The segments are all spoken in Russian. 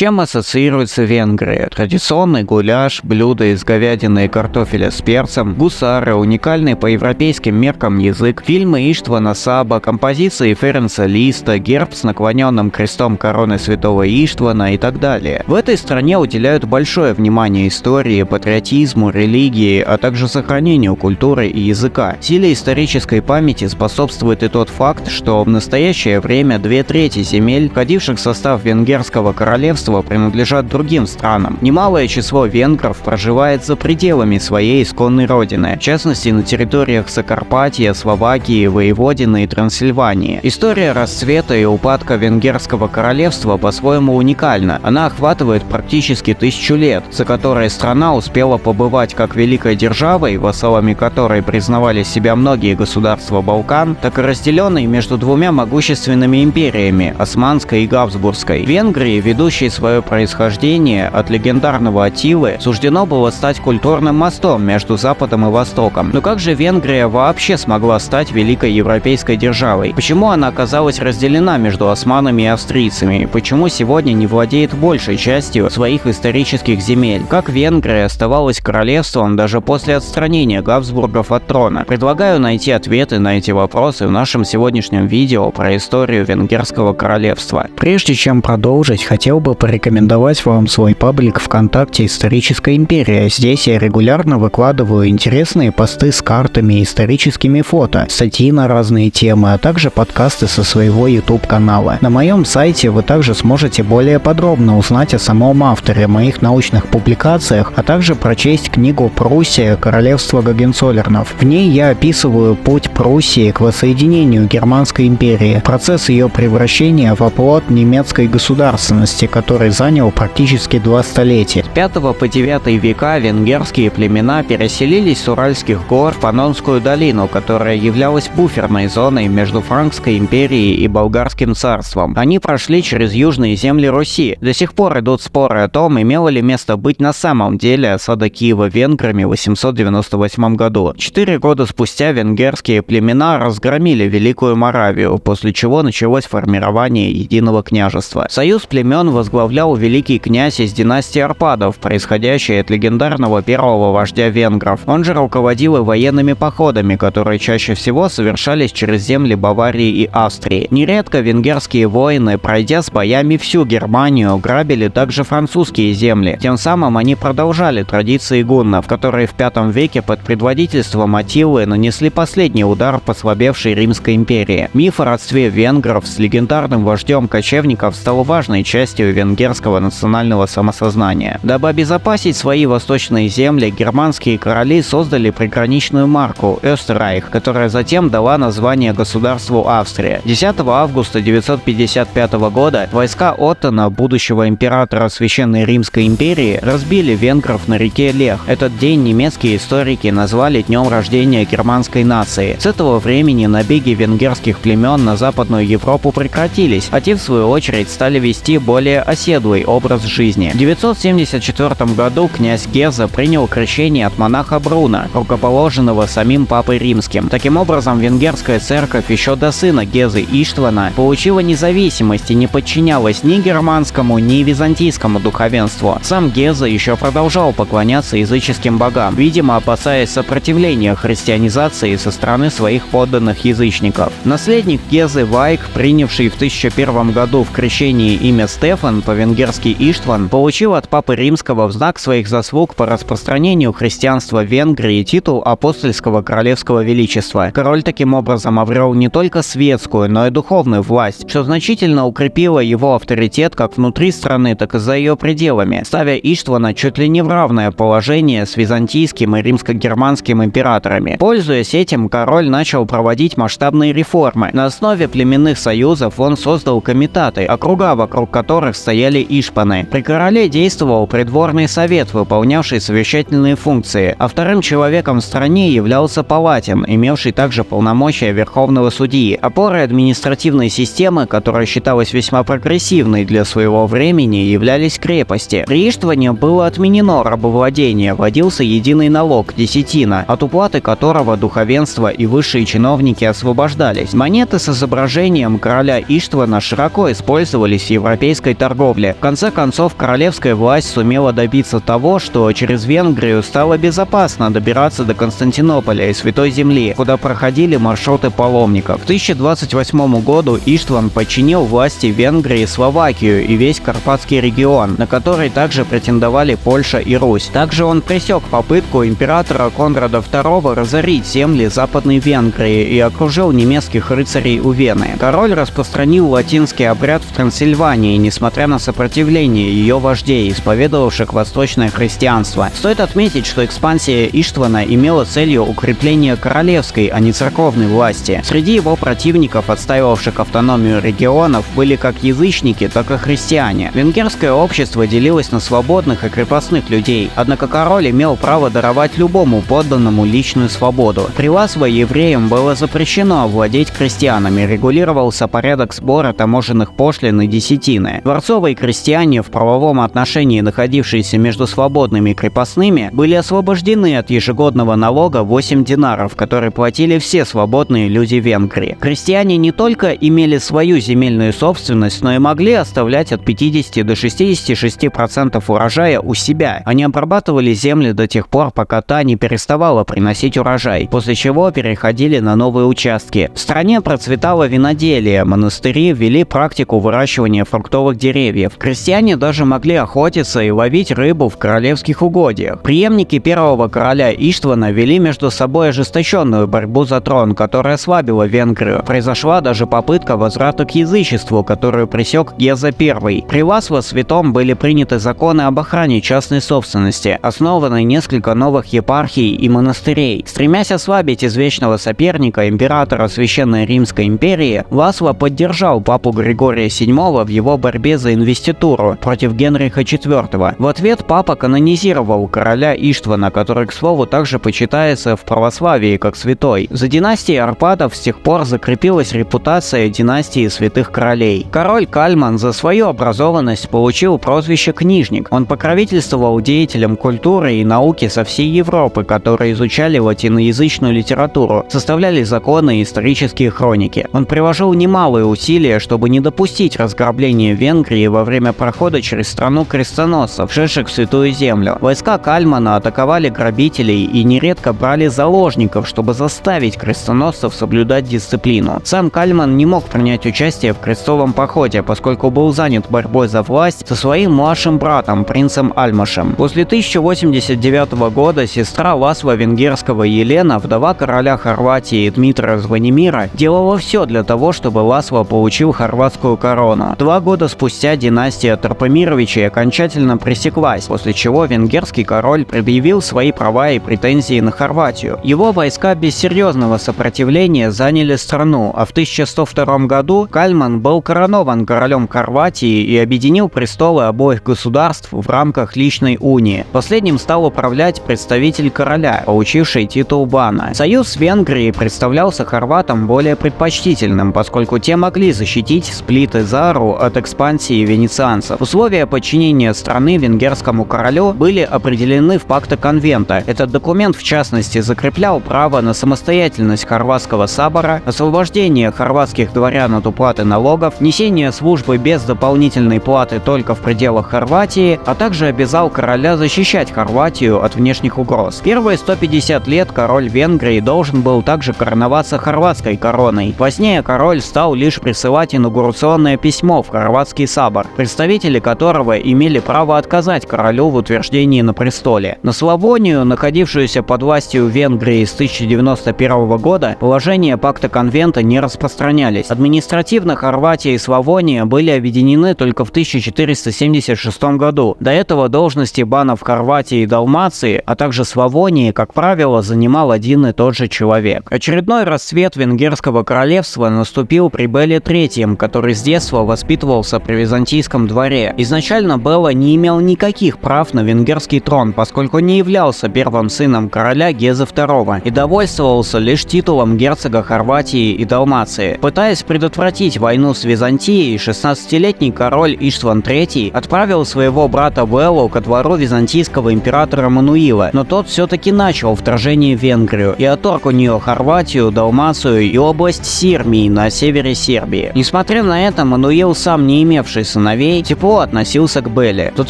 чем ассоциируется Венгрия? Традиционный гуляш, блюда из говядины и картофеля с перцем, гусары, уникальный по европейским меркам язык, фильмы Иштвана Саба, композиции Ференца Листа, герб с наклоненным крестом короны святого Иштвана и так далее. В этой стране уделяют большое внимание истории, патриотизму, религии, а также сохранению культуры и языка. Силе исторической памяти способствует и тот факт, что в настоящее время 2/3 земель, входивших в состав Венгерского королевства, принадлежат другим странам. Немалое число венгров проживает за пределами своей исконной родины, в частности на территориях Закарпатья, Словакии, Воеводины и Трансильвании. История расцвета и упадка Венгерского королевства по-своему уникальна. Она охватывает практически 1000 лет, за которые страна успела побывать как великой державой, вассалами которой признавали себя многие государства Балкан, так и разделенной между двумя могущественными империями – Османской и Габсбургской. Венгрии, ведущей свое происхождение от легендарного Аттилы, суждено было стать культурным мостом между Западом и Востоком. Но как же Венгрия вообще смогла стать великой европейской державой? Почему она оказалась разделена между османами и австрийцами? Почему сегодня не владеет большей частью своих исторических земель? Как Венгрия оставалась королевством даже после отстранения Габсбургов от трона? Предлагаю найти ответы на эти вопросы в нашем сегодняшнем видео про историю Венгерского королевства. Прежде чем продолжить, хотел бы порекомендовать вам свой паблик ВКонтакте «Историческая империя». Здесь я регулярно выкладываю интересные посты с картами и историческими фото, статьи на разные темы, а также подкасты со своего YouTube-канала. На моем сайте вы также сможете более подробно узнать о самом авторе, моих научных публикациях, а также прочесть книгу «Пруссия. Королевство Гогенцоллернов». В ней я описываю путь Пруссии к воссоединению Германской империи, процесс ее превращения в оплот немецкой государственности, который занял практически 2 столетия. С 5 по 9 века венгерские племена переселились с Уральских гор в Панонскую долину, которая являлась буферной зоной между Франкской империей и Болгарским царством. Они прошли через южные земли Руси. До сих пор идут споры о том, имело ли место быть на самом деле осада Киева венграми в 898 году. 4 года спустя венгерские племена разгромили Великую Моравию, после чего началось формирование единого княжества. Союз племен возглавлял великий князь из династии Арпадов, происходящий от легендарного первого вождя венгров. Он же руководил и военными походами, которые чаще всего совершались через земли Баварии и Австрии. Нередко венгерские воины, пройдя с боями всю Германию, грабили также французские земли. Тем самым они продолжали традиции гуннов, которые в V веке под предводительством Аттилы нанесли последний удар по слабевшей Римской империи. Миф о родстве венгров с легендарным вождем кочевников стал важной частью венгерского национального самосознания. Дабы обезопасить свои восточные земли, германские короли создали приграничную марку Österreich, которая затем дала название государству Австрия. 10 августа 955 года войска Оттона, будущего императора Священной Римской империи, разбили венгров на реке Лех. Этот день немецкие историки назвали днем рождения германской нации. С этого времени набеги венгерских племен на Западную Европу прекратились, а те в свою очередь стали вести более оседлый образ жизни. В 974 году князь Геза принял крещение от монаха Бруна, рукоположенного самим Папой Римским. Таким образом, венгерская церковь еще до сына Гезы Иштвана получила независимость и не подчинялась ни германскому, ни византийскому духовенству. Сам Геза еще продолжал поклоняться языческим богам, видимо, опасаясь сопротивления христианизации со стороны своих подданных язычников. Наследник Гезы Вайк, принявший в 1001 году в крещении имя Стефан, по-венгерски Иштван, получил от Папы Римского в знак своих заслуг по распространению христианства в Венгрии титул апостольского королевского величества. Король таким образом обрел не только светскую, но и духовную власть, что значительно укрепило его авторитет как внутри страны, так и за ее пределами, ставя Иштвана чуть ли не в равное положение с византийским и римско-германским императорами. Пользуясь этим, король начал проводить масштабные реформы. На основе племенных союзов он создал комитаты, округа, вокруг которых стояли ишпаны. При короле действовал придворный совет, выполнявший совещательные функции, а вторым человеком в стране являлся палатин, имевший также полномочия верховного судьи. Опорой административной системы, которая считалась весьма прогрессивной для своего времени, являлись крепости. При Иштване было отменено рабовладение, вводился единый налог – десятина, от уплаты которого духовенство и высшие чиновники освобождались. Монеты с изображением короля Иштвана широко использовались в европейской торговле. торговли. В конце концов, королевская власть сумела добиться того, что через Венгрию стало безопасно добираться до Константинополя и Святой Земли, куда проходили маршруты паломников. К 1028 году Иштван подчинил власти Венгрии Словакию и весь Карпатский регион, на который также претендовали Польша и Русь. Также он пресек попытку императора Конрада II разорить земли Западной Венгрии и окружил немецких рыцарей у Вены. Король распространил латинский обряд в Трансильвании, несмотря на сопротивление ее вождей, исповедовавших восточное христианство. Стоит отметить, что экспансия Иштвана имела целью укрепления королевской, а не церковной власти. Среди его противников, отстаивавших автономию регионов, были как язычники, так и христиане. Венгерское общество делилось на свободных и крепостных людей, однако король имел право даровать любому подданному личную свободу. При Ласво евреям было запрещено овладеть крестьянами, регулировался порядок сбора таможенных пошлин и десятины. Дворцовые крестьяне, в правовом отношении находившиеся между свободными и крепостными, были освобождены от ежегодного налога 8 динаров, который платили все свободные люди Венгрии. Крестьяне не только имели свою земельную собственность, но и могли оставлять от 50 до 66% урожая у себя. Они обрабатывали земли до тех пор, пока та не переставала приносить урожай, после чего переходили на новые участки. В стране процветало виноделие, монастыри ввели практику выращивания фруктовых деревьев. Крестьяне даже могли охотиться и ловить рыбу в королевских угодьях. Преемники первого короля Иштвана вели между собой ожесточенную борьбу за трон, которая ослабила Венгрию. Произошла даже попытка возврата к язычеству, которую пресек Геза I. При Ласло Святом были приняты законы об охране частной собственности, основаны несколько новых епархий и монастырей. Стремясь ослабить извечного соперника, императора Священной Римской империи, Ласло поддержал папу Григория VII в его борьбе за инвеституру против Генриха IV. В ответ папа канонизировал короля Иштвана, который, к слову, также почитается в православии как святой. За династией Арпадов с тех пор закрепилась репутация династии святых королей. Король Кальман за свою образованность получил прозвище «книжник». Он покровительствовал деятелям культуры и науки со всей Европы, которые изучали латиноязычную литературу, составляли законы и исторические хроники. Он приложил немалые усилия, чтобы не допустить разграбления Венгрии во время прохода через страну крестоносцев, шедших в Святую Землю. Войска Кальмана атаковали грабителей и нередко брали заложников, чтобы заставить крестоносцев соблюдать дисциплину. Сам Кальман не мог принять участие в крестовом походе, поскольку был занят борьбой за власть со своим младшим братом, принцем Альмашем. После 1089 года сестра Ласла Венгерского Елена, вдова короля Хорватии Дмитра Звонимира, делала все для того, чтобы Ласло получил хорватскую корону. 2 года спустя династия Тарпомировичей окончательно пресеклась, после чего венгерский король предъявил свои права и претензии на Хорватию. Его войска без серьезного сопротивления заняли страну, а в 1102 году Кальман был коронован королем Хорватии и объединил престолы обоих государств в рамках личной унии. Последним стал управлять представитель короля, получивший титул бана. Союз с Венгрией представлялся хорватам более предпочтительным, поскольку те могли защитить Сплит и Зару от экспансии венецианцев. Условия подчинения страны венгерскому королю были определены в Пакте Конвента. Этот документ, в частности, закреплял право на самостоятельность хорватского сабора, освобождение хорватских дворян от уплаты налогов, несение службы без дополнительной платы только в пределах Хорватии, а также обязал короля защищать Хорватию от внешних угроз. Первые 150 лет король Венгрии должен был также короноваться хорватской короной. Позднее король стал лишь присылать инаугурационное письмо в хорватский сабор, представители которого имели право отказать королю в утверждении на престоле. На Славонию, находившуюся под властью Венгрии с 1091 года, положения Пакта Конвента не распространялись. Административно Хорватия и Славония были объединены только в 1476 году. До этого должности банов Хорватии и Далмации, а также Славонии, как правило, занимал один и тот же человек. Очередной расцвет венгерского королевства наступил при Белле III, который с детства воспитывался при византийском дворе. Изначально Белла не имел никаких прав на венгерский трон, поскольку не являлся первым сыном короля Геза II и довольствовался лишь титулом герцога Хорватии и Далмации. Пытаясь предотвратить войну с Византией, 16-летний король Иштван III отправил своего брата Беллу ко двору византийского императора Мануила, но тот все-таки начал вторжение в Венгрию и отторг у нее Хорватию, Далмацию и область Сирмии на севере Сербии. Несмотря на это, Мануил, сам не имевший сыновей, тепло относился к Белле. Тот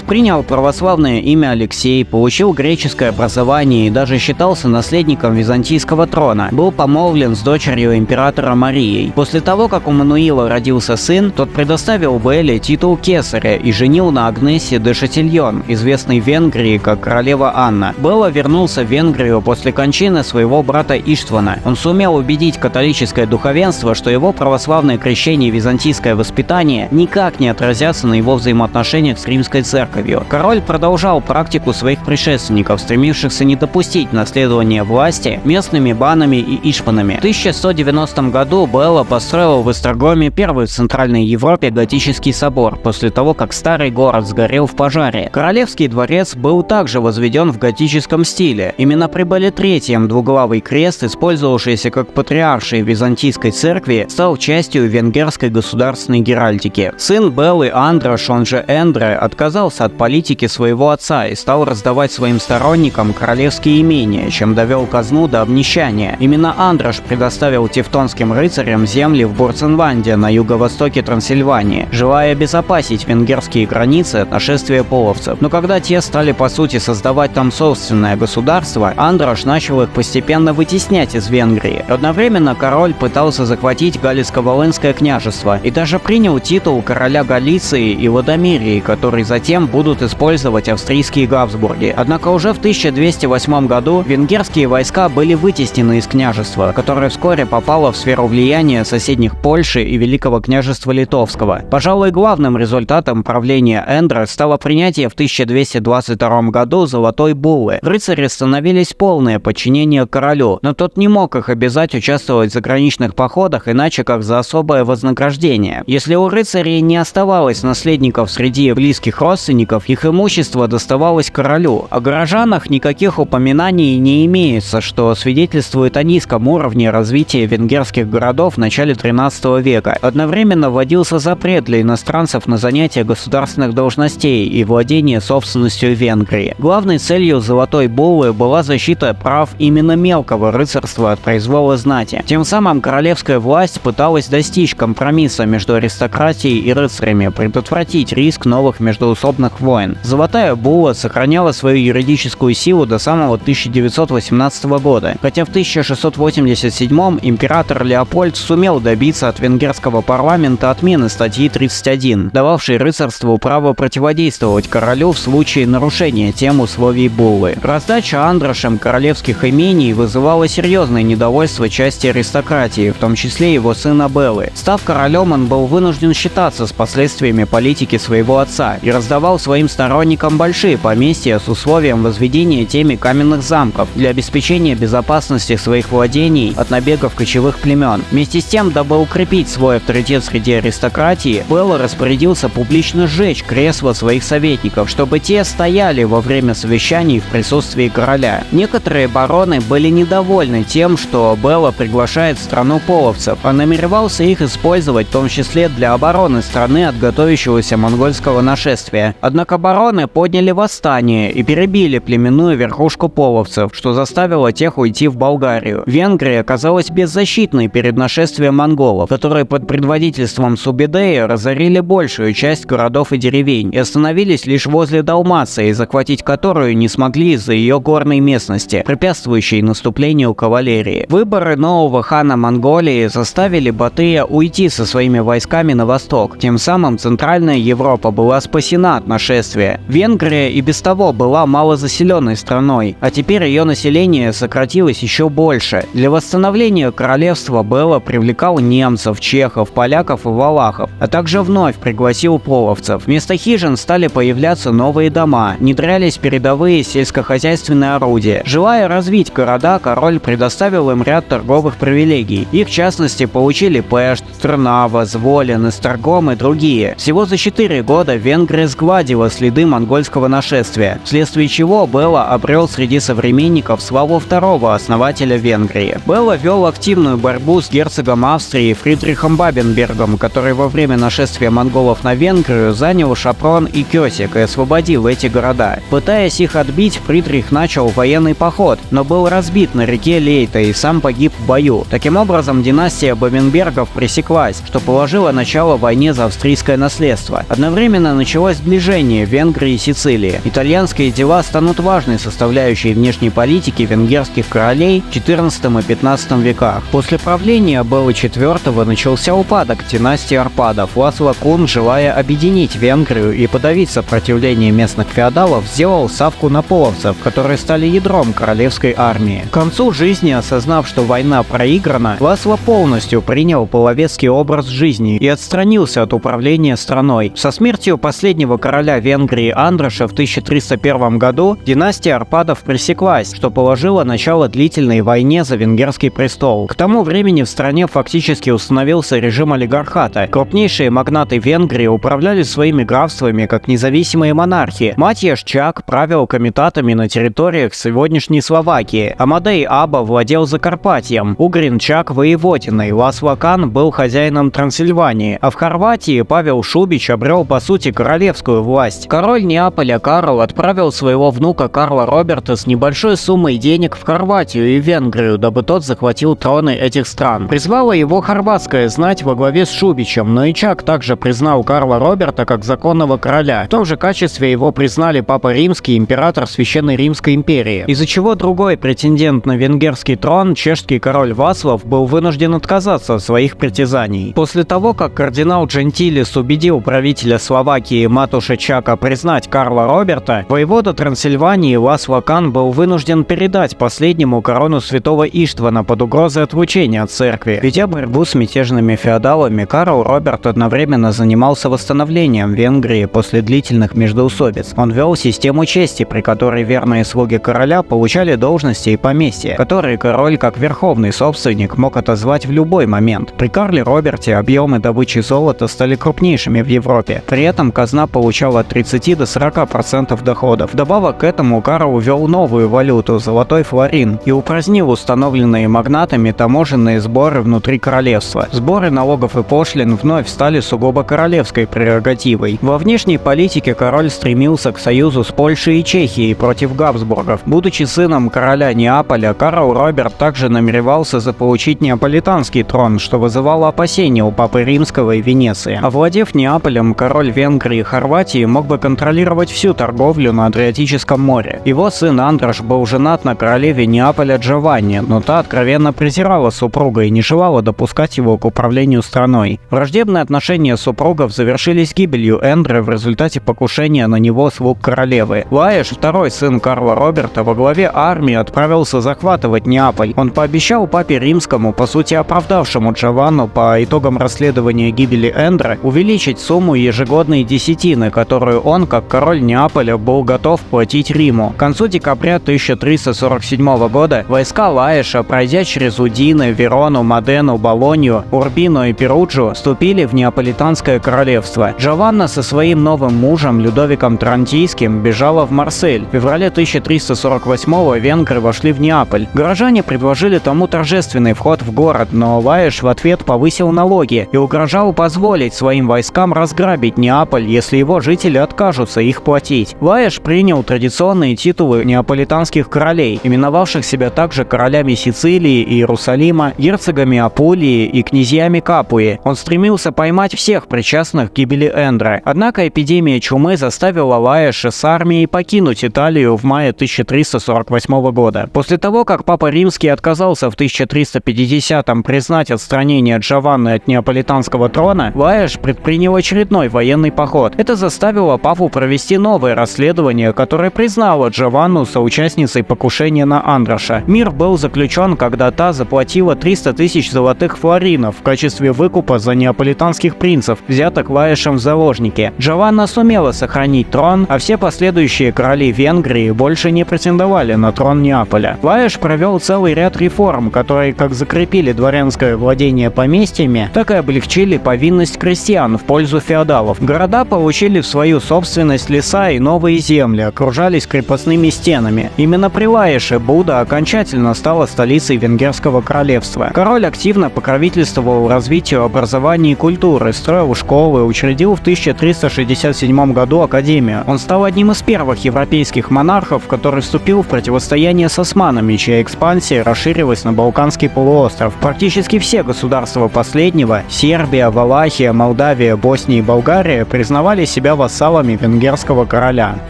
принял православное имя Алексей, получил греческое образование и даже считался наследником византийского трона. Был помолвлен с дочерью императора Марией. После того, как у Мануила родился сын, тот предоставил Белле титул кесаря и женил на Агнессе де Шатильон, известной в Венгрии как королева Анна. Белла вернулся в Венгрию после кончины своего брата Иштвана. Он сумел убедить католическое духовенство, что его православное крещение и византийское воспитание никак не отразятся на его взаимоотношениях с римской церковью. Король продолжал практику своих предшественников, стремившихся не допустить наследования власти местными банами и ишпанами. В 1190 году Белла построил в Эстрагоме первый в Центральной Европе готический собор, после того, как старый город сгорел в пожаре. Королевский дворец был также возведен в готическом стиле. Именно при Белле III двуглавый крест, использовавшийся как патриарший византийской церкви, стал частью венгерской государственной геральдики. Сын Беллы Андрош, он же Эндре, отказался от политики своего отца и стал раздавать своим сторонникам королевские имения, чем довел казну до обнищания. Именно Андрош предоставил тевтонским рыцарям земли в Бурценланде на юго-востоке Трансильвании, желая обезопасить венгерские границы от нашествия половцев. Но когда те стали по сути создавать там собственное государство, Андрош начал их постепенно вытеснять из Венгрии. Одновременно король пытался захватить Галицко-Волынское княжество и даже принял титул короля Галиции и Лодомерии, который затем будут использовать австрийские Габсбурги. Однако уже в 1208 году венгерские войска были вытеснены из княжества, которое вскоре попало в сферу влияния соседних Польши и Великого княжества Литовского. Пожалуй, главным результатом правления Эндре стало принятие в 1222 году Золотой Буллы. Рыцари становились полное подчинение королю, но тот не мог их обязать участвовать в заграничных походах иначе как за особое вознаграждение. Если у рыцарей не оставалось наследников среди близких родственников, их имущество доставалось королю. О горожанах никаких упоминаний не имеется, что свидетельствует о низком уровне развития венгерских городов в начале 13 века. Одновременно вводился запрет для иностранцев на занятие государственных должностей и владение собственностью Венгрии. Главной целью Золотой Буллы была защита прав именно мелкого рыцарства от произвола знати. Тем самым королевская власть пыталась достичь компромисса между аристократией и рыцарями, предотвратить риск новых междоусобных войн. Золотая Булла сохраняла свою юридическую силу до самого 1918 года, хотя в 1687 император Леопольд сумел добиться от венгерского парламента отмены статьи 31, дававшей рыцарству право противодействовать королю в случае нарушения тем условий Буллы. Раздача Андрошем королевских имений вызывала серьезное недовольство части аристократии, в том числе его сына Беллы. Став королем, он был вынужден считаться с последствиями политики своего отца и раздавал своим сторонникам большие поместья с условием возведения теми каменных замков для обеспечения безопасности своих владений от набегов кочевых племен. Вместе с тем, дабы укрепить свой авторитет среди аристократии, Белла распорядился публично сжечь кресла своих советников, чтобы те стояли во время совещаний в присутствии короля. Некоторые бароны были недовольны тем, что Белла приглашает в страну половцев, а намеревался их использовать в том числе для обороны страны от готовящегося монгольского нашествия. Однако бароны подняли восстание и перебили племенную верхушку половцев, что заставило тех уйти в Болгарию. Венгрия оказалась беззащитной перед нашествием монголов, которые под предводительством Субедея разорили большую часть городов и деревень и остановились лишь возле Далмации, захватить которую не смогли из-за ее горной местности, препятствующей наступлению кавалерии. Выборы нового хана Монголии заставили Батыя уйти со своими войсками на восток. Тем самым Центральная Европа была спасена от нашествия. Венгрия и без того была малозаселенной страной, а теперь ее население сократилось еще больше. Для восстановления королевства Белла привлекал немцев, чехов, поляков и валахов, а также вновь пригласил половцев. Вместо хижин стали появляться новые дома, внедрялись передовые сельскохозяйственные орудия. Желая развить города, король предоставил им ряд торговых привилегий. Их, в частности, получили Пешт, Трнава, Зволен, Эстрагом и другие. Всего за 4 года Венгрия сгладила следы монгольского нашествия, вследствие чего Белла обрел среди современников славу второго основателя Венгрии. Белла вел активную борьбу с герцогом Австрии Фридрихом Бабенбергом, который во время нашествия монголов на Венгрию занял Шапрон и Кёсик и освободил эти города. Пытаясь их отбить, Фридрих начал военный поход, но был разбит на реке Лейта и сам погиб в бою. Таким образом, династия Бабенбергов пресеклась, что положило начало войне за австрийское итальянское наследство. Одновременно началось сближение Венгрии и Сицилии. Итальянские дела станут важной составляющей внешней политики венгерских королей в XIV и XV веках. После правления Бэлы IV начался упадок династии Арпадов. Ласло Кун, желая объединить Венгрию и подавить сопротивление местных феодалов, сделал ставку на половцев, которые стали ядром королевской армии. К концу жизни, осознав, что война проиграна, Ласло полностью принял половецкий образ жизни и отстранился от управления страной. Со смертью последнего короля Венгрии Андраша в 1301 году династия Арпадов пресеклась, что положило начало длительной войне за венгерский престол. К тому времени в стране фактически установился режим олигархата. Крупнейшие магнаты Венгрии управляли своими графствами как независимые монархи. Матьяш Чак правил комитатами на территориях сегодняшней Словакии. Амадей Аба владел Закарпатьем. Угрин Чак — воеводиной. Ласло Кан был хозяином Трансильвании. А в Хорватии Павел Шубич обрел по сути королевскую власть. Король Неаполя Карл отправил своего внука Карла Роберта с небольшой суммой денег в Хорватию и Венгрию, дабы тот захватил троны этих стран. Призвала его хорватская знать во главе с Шубичем, но и Чак также признал Карла Роберта как законного короля. В том же качестве его признали Папа Римский и император Священной Римской империи. Из-за чего другой претендент на венгерский трон, чешский король Вацлав, был вынужден отказаться от своих притязаний. После того, как кардинал Джентилис убедил правителя Словакии Матуша Чака признать Карла Роберта, воевода Трансильвании Ласло Кан был вынужден передать последнему корону святого Иштвана под угрозой отлучения от церкви. Ведя борьбу с мятежными феодалами, Карл Роберт одновременно занимался восстановлением Венгрии после длительных междоусобиц. Он вел систему чести, при которой верные слуги короля получали должности и поместья, которые король как верховный собственник мог отозвать в любой момент. При Карле Роберте объемы добычи золота стали крупнейшими в Европе. При этом казна получала от 30 до 40% доходов. Вдобавок к этому Карл ввел новую валюту – золотой флорин, и упразднил установленные магнатами таможенные сборы внутри королевства. Сборы налогов и пошлин вновь стали сугубо королевской прерогативой. Во внешней политике король стремился к союзу с Польшей и Чехией против Габсбургов. Будучи сыном короля Неаполя, Карл Роберт также намеревался заполучить неаполитанский трон, что вызывало опасения у Папы Римского и Венеции. Овладев Неаполем, король Венгрии и Хорватии мог бы контролировать всю торговлю на Адриатическом море. Его сын Андраш был женат на королеве Неаполя Джованни, но та откровенно презирала супруга и не желала допускать его к управлению страной. Враждебные отношения супругов завершились гибелью Эндры в результате покушения на него слуг королевы. Лаэш, второй сын Карла Роберта, во главе армии отправился захватывать Неаполь. Он пообещал Папе Римскому, по сути оправдавшему Джованну по итогам расследования гибели Эндры, увеличить сумму ежегодной десятины, которую он, как король Неаполя, был готов платить Риму. К концу декабря 1347 года войска Лаэша, пройдя через Удины, Верону, Модену, Болонью, Урбино и Перуджу, вступили в Неаполитанское королевство. Джованна со своим новым мужем Людовиком Трантийским бежала в Марсель. В феврале 1348-го венгры вошли в Неаполь. Горожане предложили тому торжественный вход в город, но Лаэш в ответ повысил налоги и угрожал позволить своим войскам разграбить Неаполь, если его жители откажутся их платить. Лаэш принял традиционные титулы неаполитанских королей, именовавших себя также королями Сицилии и Иерусалима, герцогами Апулии и князьями Капуи. Он стремился поймать всех причастных к гибели Эндры. Однако эпидемия чумы заставила Лаэша с армией покинуть Италию в мае 1348 года. После того, как Папа Римский отказался в 1350-м признать отстранение Джованны от неаполитанского трона, Лаэш предпринял очередной военный поход. Это заставило Папу провести новое расследование, которое признало Джованну соучастницей покушения на Андраша. Мир был заключен, когда та заплатила 300 тысяч золотых флоринов в качестве выкупа за неаполитанских принцев, взятых Лаэшем в заложники. Джованна сумела сохранить трон, а все последующие короли Венгрии больше не претендовали на трон Неаполя. Лаэш провел целый ряд реформ, которые как закрепили дворянское владение поместьями, так и облегчили повинность крестьян в пользу феодалов. Города получили в свою собственность леса и новые земли, окружались крепостными стенами. Именно при Лаэше Буда окончательно стала столицей Венгерского королевства. Король активно покровительствовал развитию образования и культуры, строил школы, учредил в 1367 году академию. Он стал одним из первых европейских монархов, который вступил в противостояние с османами, чья экспансия расширилась на Балканский полуостров. Практически все государства последнего – Сербия, Валахия, Молдавия Молдавия, Босния и Болгария признавали себя вассалами венгерского короля. В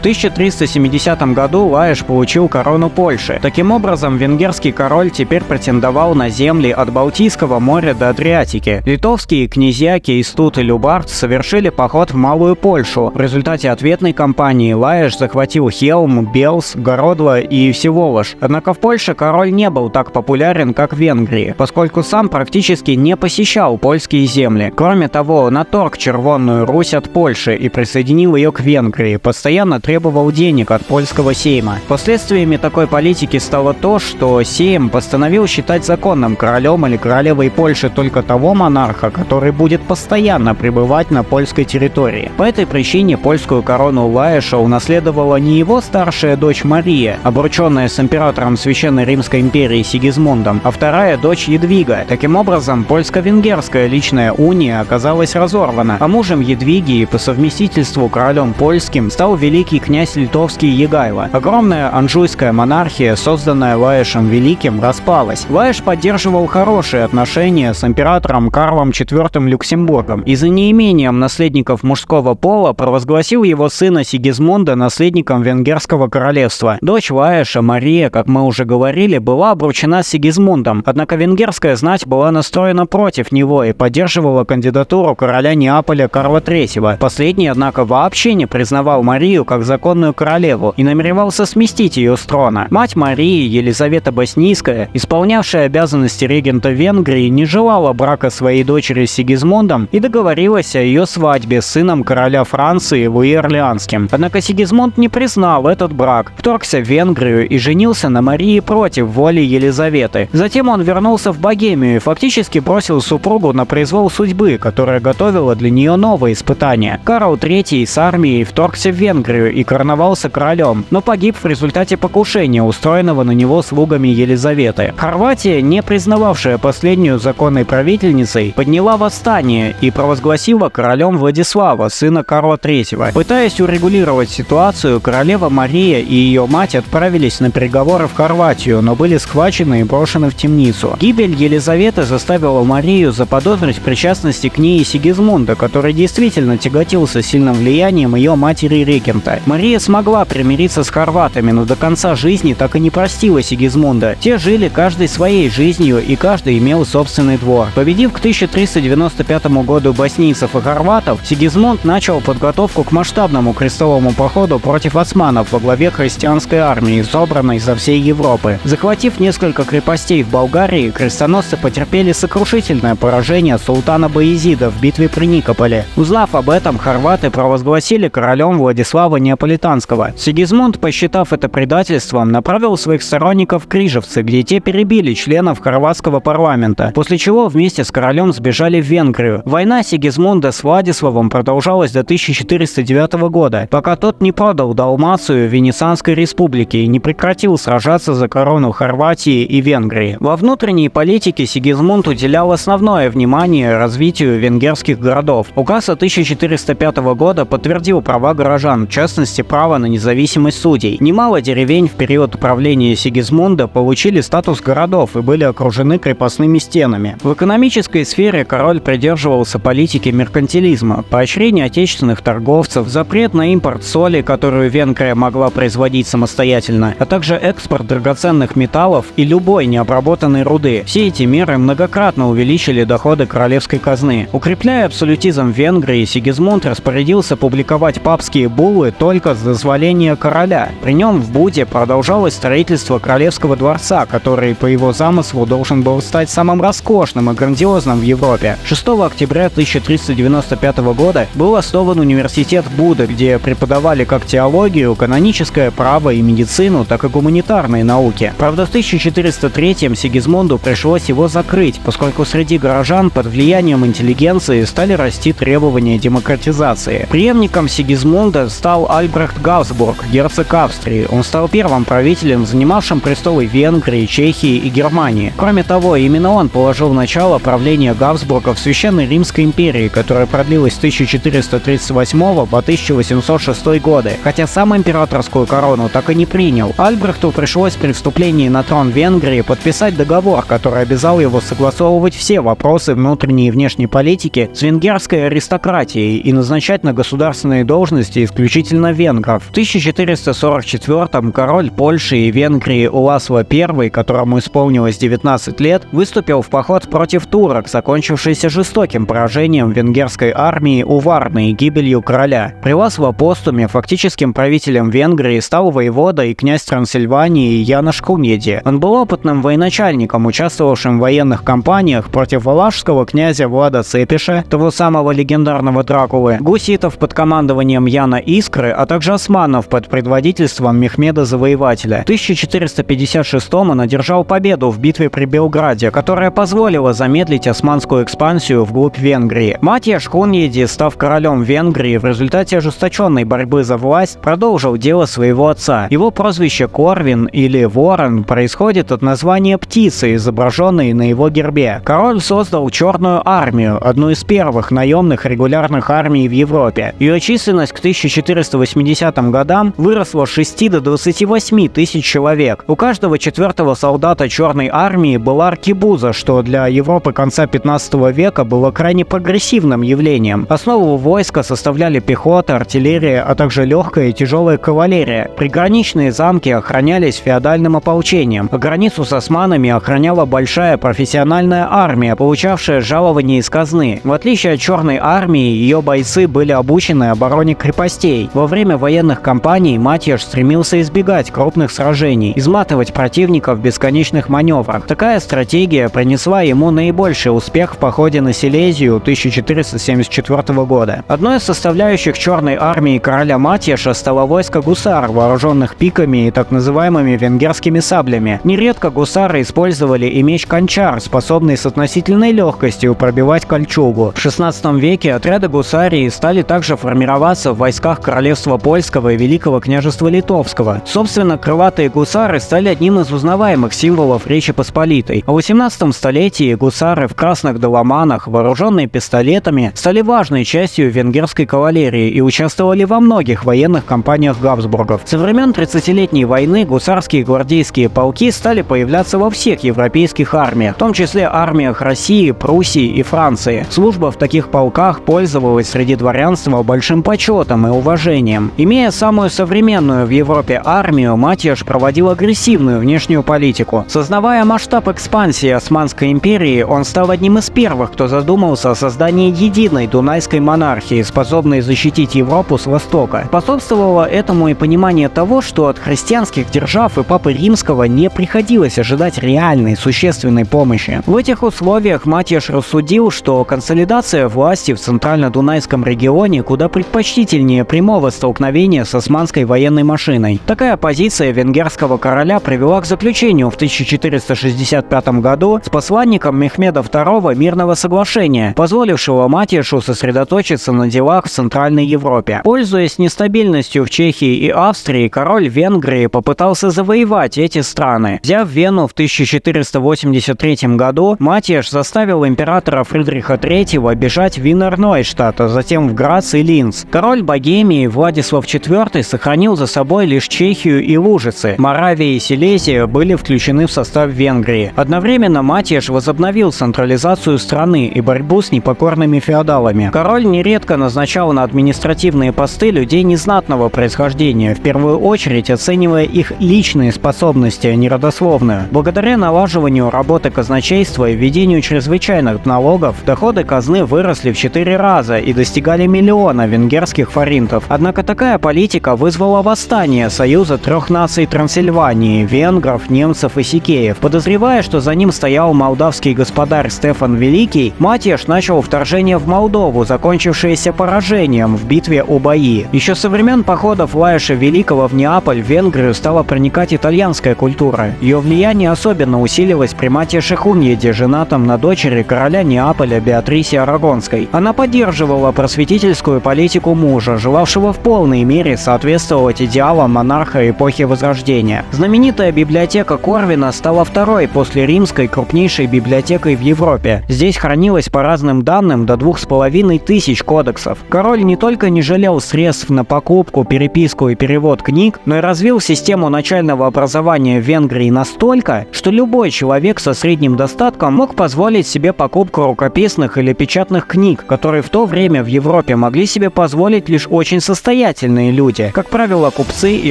1370 году Лаеш получил корону Польши. Таким образом, венгерский король теперь претендовал на земли от Балтийского моря до Адриатики. Литовские князья Кейстут и Любард совершили поход в Малую Польшу. В результате ответной кампании Лаеш захватил Хелм, Белс, Городло и Всеволож. Однако в Польше король не был так популярен, как в Венгрии, поскольку сам практически не посещал польские земли. Кроме того, он отторг Червонную Русь от Польши и присоединил ее к Венгрии, постоянно требовал денег от польского сейма. Последствиями такой политики стало то, что сейм постановил считать законным королем или королевой Польши только того монарха, который будет постоянно пребывать на польской территории. По этой причине польскую корону Лаеша унаследовала не его старшая дочь Мария, обрученная с императором Священной Римской империи Сигизмундом, а вторая дочь Едвига. Таким образом, польско-венгерская личная уния оказалась разорвана, а мужем Едвиги и по совместительству королем польским стал великий князь литовский Егайло. Огромная анжуйская монархия, созданная Лаешем Великим, распалась. Лаеш поддерживал хорошие отношения с императором Карлом IV Люксембургом и за неимением наследников мужского пола провозгласил его сына Сигизмунда наследником венгерского королевства. Дочь Лаеша, Мария, как мы уже говорили, была обручена с Сигизмундом, однако венгерская знать была настроена против него и поддерживала кандидатуру короля Неаполя Карла III. Последний, однако, вообще не признавал Марию как законную королеву и намеревался сместить ее с трона. Мать Марии, Елизавета Боснийская, исполнявшая обязанности регента Венгрии, не желала брака своей дочери с Сигизмундом и договорилась о ее свадьбе с сыном короля Франции Луи Орлеанским. Однако Сигизмунд не признал этот брак, вторгся в Венгрию и женился на Марии против воли Елизаветы. Затем он вернулся в Богемию и фактически бросил супругу на произвол судьбы, которая готовила для нее новые испытания. Карл III с армией вторгся в Венгрию и короновался королем, но погиб в результате покушения, устроенного на него слугами Елизаветы. Хорватия, не признававшая последнюю законной правительницей, подняла восстание и провозгласила королем Владислава, сына Карла III. Пытаясь урегулировать ситуацию, королева Мария и ее мать отправились на переговоры в Хорватию, но были схвачены и брошены в темницу. Гибель Елизаветы заставила Марию заподозрить в причастности к ней Сигизмунда, который действительно тяготился сильным влиянием ее матери-регента. Мария смогла примириться с хорватами, но до конца жизни так и не простила Сигизмунда. Те жили каждый своей жизнью, и каждый имел собственный двор. Победив к 1395 году боснийцев и хорватов, Сигизмунд начал подготовку к масштабному крестовому походу против османов во главе христианской армии, собранной со всей Европы. Захватив несколько крепостей в Болгарии, крестоносцы потерпели сокрушительное поражение султана Баязида в битве при Никополе. Узнав об этом, хорваты провозгласили королем Владислава Неаполитанского. Сигизмунд, посчитав это предательством, направил своих сторонников в Крижевцы, где те перебили членов хорватского парламента, после чего вместе с королем сбежали в Венгрию. Война Сигизмунда с Владиславом продолжалась до 1409 года, пока тот не продал Далмацию Венецианской республике и не прекратил сражаться за корону Хорватии и Венгрии. Во внутренней политике Сигизмунд уделял основное внимание развитию венгерских городов. Указ от 1405 года подтвердил права горожан, в частности право на независимость судей. Немало деревень в период правления Сигизмунда получили статус городов и были окружены крепостными стенами. В экономической сфере король придерживался политики меркантилизма, поощрения отечественных торговцев, запрет на импорт соли, которую Венгрия могла производить самостоятельно, а также экспорт драгоценных металлов и любой необработанной руды. Все эти меры многократно увеличили доходы королевской казны. Укрепляя абсолютизм в Венгрии, Сигизмунд распорядился публиковать папские буллы только с дозволения короля. При нем в Буде продолжалось строительство королевского дворца, который по его замыслу должен был стать самым роскошным и грандиозным в Европе. 6 октября 1395 года был основан университет Буды, где преподавали как теологию, каноническое право и медицину, так и гуманитарные науки. Правда, в 1403-м Сигизмунду пришлось его закрыть, поскольку среди горожан под влиянием интеллигенции стали расти требования демократизации. Преемником Сигизмунда стал Альбрехт Габсбург, герцог Австрии. Он стал первым правителем, занимавшим престолы Венгрии, Чехии и Германии. Кроме того, именно он положил начало правлению Габсбурга в Священной Римской империи, которая продлилась с 1438 по 1806 годы, хотя сам императорскую корону так и не принял. Альбрехту пришлось при вступлении на трон Венгрии подписать договор, который обязал его согласовывать все вопросы внутренней и внешней политики с венгерским венгерской аристократией и назначать на государственные должности исключительно венгров. В 1444-м король Польши и Венгрии Уласло I, которому исполнилось 19 лет, выступил в поход против турок, закончившийся жестоким поражением венгерской армии у Варны и гибелью короля. При Ласло Постуме фактическим правителем Венгрии стал воевода и князь Трансильвании Янош Хуньеди. Он был опытным военачальником, участвовавшим в военных кампаниях против валашского князя Влада Цепиша, того самого легендарного Дракулы, гуситов под командованием Яна Искры, а также османов под предводительством Мехмеда Завоевателя. В 1456-м он одержал победу в битве при Белграде, которая позволила замедлить османскую экспансию вглубь Венгрии. Матьяш Хуньеди, став королем Венгрии, в результате ожесточенной борьбы за власть, продолжил дело своего отца. Его прозвище Корвин или Ворон происходит от названия птицы, изображенной на его гербе. Король создал Черную армию, одну из первых наемных регулярных армий в Европе. Ее численность к 1480 годам выросла с 6 до 28 тысяч человек. У каждого четвертого солдата Черной армии была аркебуза, что для Европы конца 15 века было крайне прогрессивным явлением. Основу войска составляли пехота, артиллерия, а также легкая и тяжелая кавалерия. Приграничные замки охранялись феодальным ополчением, а границу с османами охраняла большая профессиональная армия, получавшая жалования из казны. В отличие от Черной армии, ее бойцы были обучены обороне крепостей. Во время военных кампаний Матьяш стремился избегать крупных сражений, изматывать противника в бесконечных маневрах. Такая стратегия принесла ему наибольший успех в походе на Силезию 1474 года. Одной из составляющих Черной армии короля Матьяша стало войско гусар, вооруженных пиками и так называемыми венгерскими саблями. Нередко гусары использовали и меч Кончар, способный с относительной легкостью пробивать кольчугу. В 16 веке отряды гусарии стали также формироваться в войсках королевства Польского и Великого княжества Литовского. Собственно, крылатые гусары стали одним из узнаваемых символов Речи Посполитой. А в 18 столетии гусары в красных доломанах, вооруженные пистолетами, стали важной частью венгерской кавалерии и участвовали во многих военных кампаниях Габсбургов. Со времен 30-летней войны гусарские гвардейские полки стали появляться во всех европейских армиях, в том числе армиях России, Пруссии и Франции. Служба в таких полках пользовалась среди дворянства большим почетом и уважением. Имея самую современную в Европе армию, Матьяш проводил агрессивную внешнюю политику. Сознавая масштаб экспансии Османской империи, он стал одним из первых, кто задумался о создании единой дунайской монархии, способной защитить Европу с востока. Способствовало этому и понимание того, что от христианских держав и Папы Римского не приходилось ожидать реальной, существенной помощи. В этих условиях Матьяш рассудил, что консолидация власти в центрально-дунайском регионе куда предпочтительнее прямого столкновения с османской военной машиной. Такая позиция венгерского короля привела к заключению в 1465 году с посланником Мехмеда II мирного соглашения, позволившего Матьяшу сосредоточиться на делах в Центральной Европе. Пользуясь нестабильностью в Чехии и Австрии, король Венгрии попытался завоевать эти страны. Взяв Вену в 1483 году, Матьяш заставил императора Фридриха III бежать в Винер-Нойштадт, а затем в Грац и Линц. Король Богемии Владислав IV сохранил за собой лишь Чехию и Лужицы. Моравия и Силезия были включены в состав Венгрии. Одновременно Матьяш возобновил централизацию страны и борьбу с непокорными феодалами. Король нередко назначал на административные посты людей незнатного происхождения, в первую очередь оценивая их личные способности, а не родословную. Благодаря налаживанию работы казначейства и введению чрезвычайных налогов, доходы казны выросли в 4 раза и достигали миллиона венгерских форинтов. Однако такая политика вызвала восстание союза трех наций Трансильвании – венгров, немцев и сикеев. Подозревая, что за ним стоял молдавский господарь Стефан Великий, Матьяш начал вторжение в Молдову, закончившееся поражением в битве у Баи. Еще со времен походов Лаиша Великого в Неаполь в Венгрию стала проникать итальянская культура. Ее влияние особенно усилилось при Матьяше Хуньеди, женатом на дочери короля Неаполя Беатрисе Арагонской. Она поддерживала просветительскую политику мужа, желавшего в полной мере соответствовать идеалам монарха эпохи Возрождения. Знаменитая библиотека Корвина стала второй после римской крупнейшей библиотекой в Европе. Здесь хранилось по разным данным до 2500 кодексов. Король не только не жалел средств на покупку, переписку и перевод книг, но и развил систему начального образования в Венгрии настолько, что любой человек со средним достатком мог позволить себе покупку рукописных или печатных бесплатных книг, которые в то время в Европе могли себе позволить лишь очень состоятельные люди, как правило, купцы и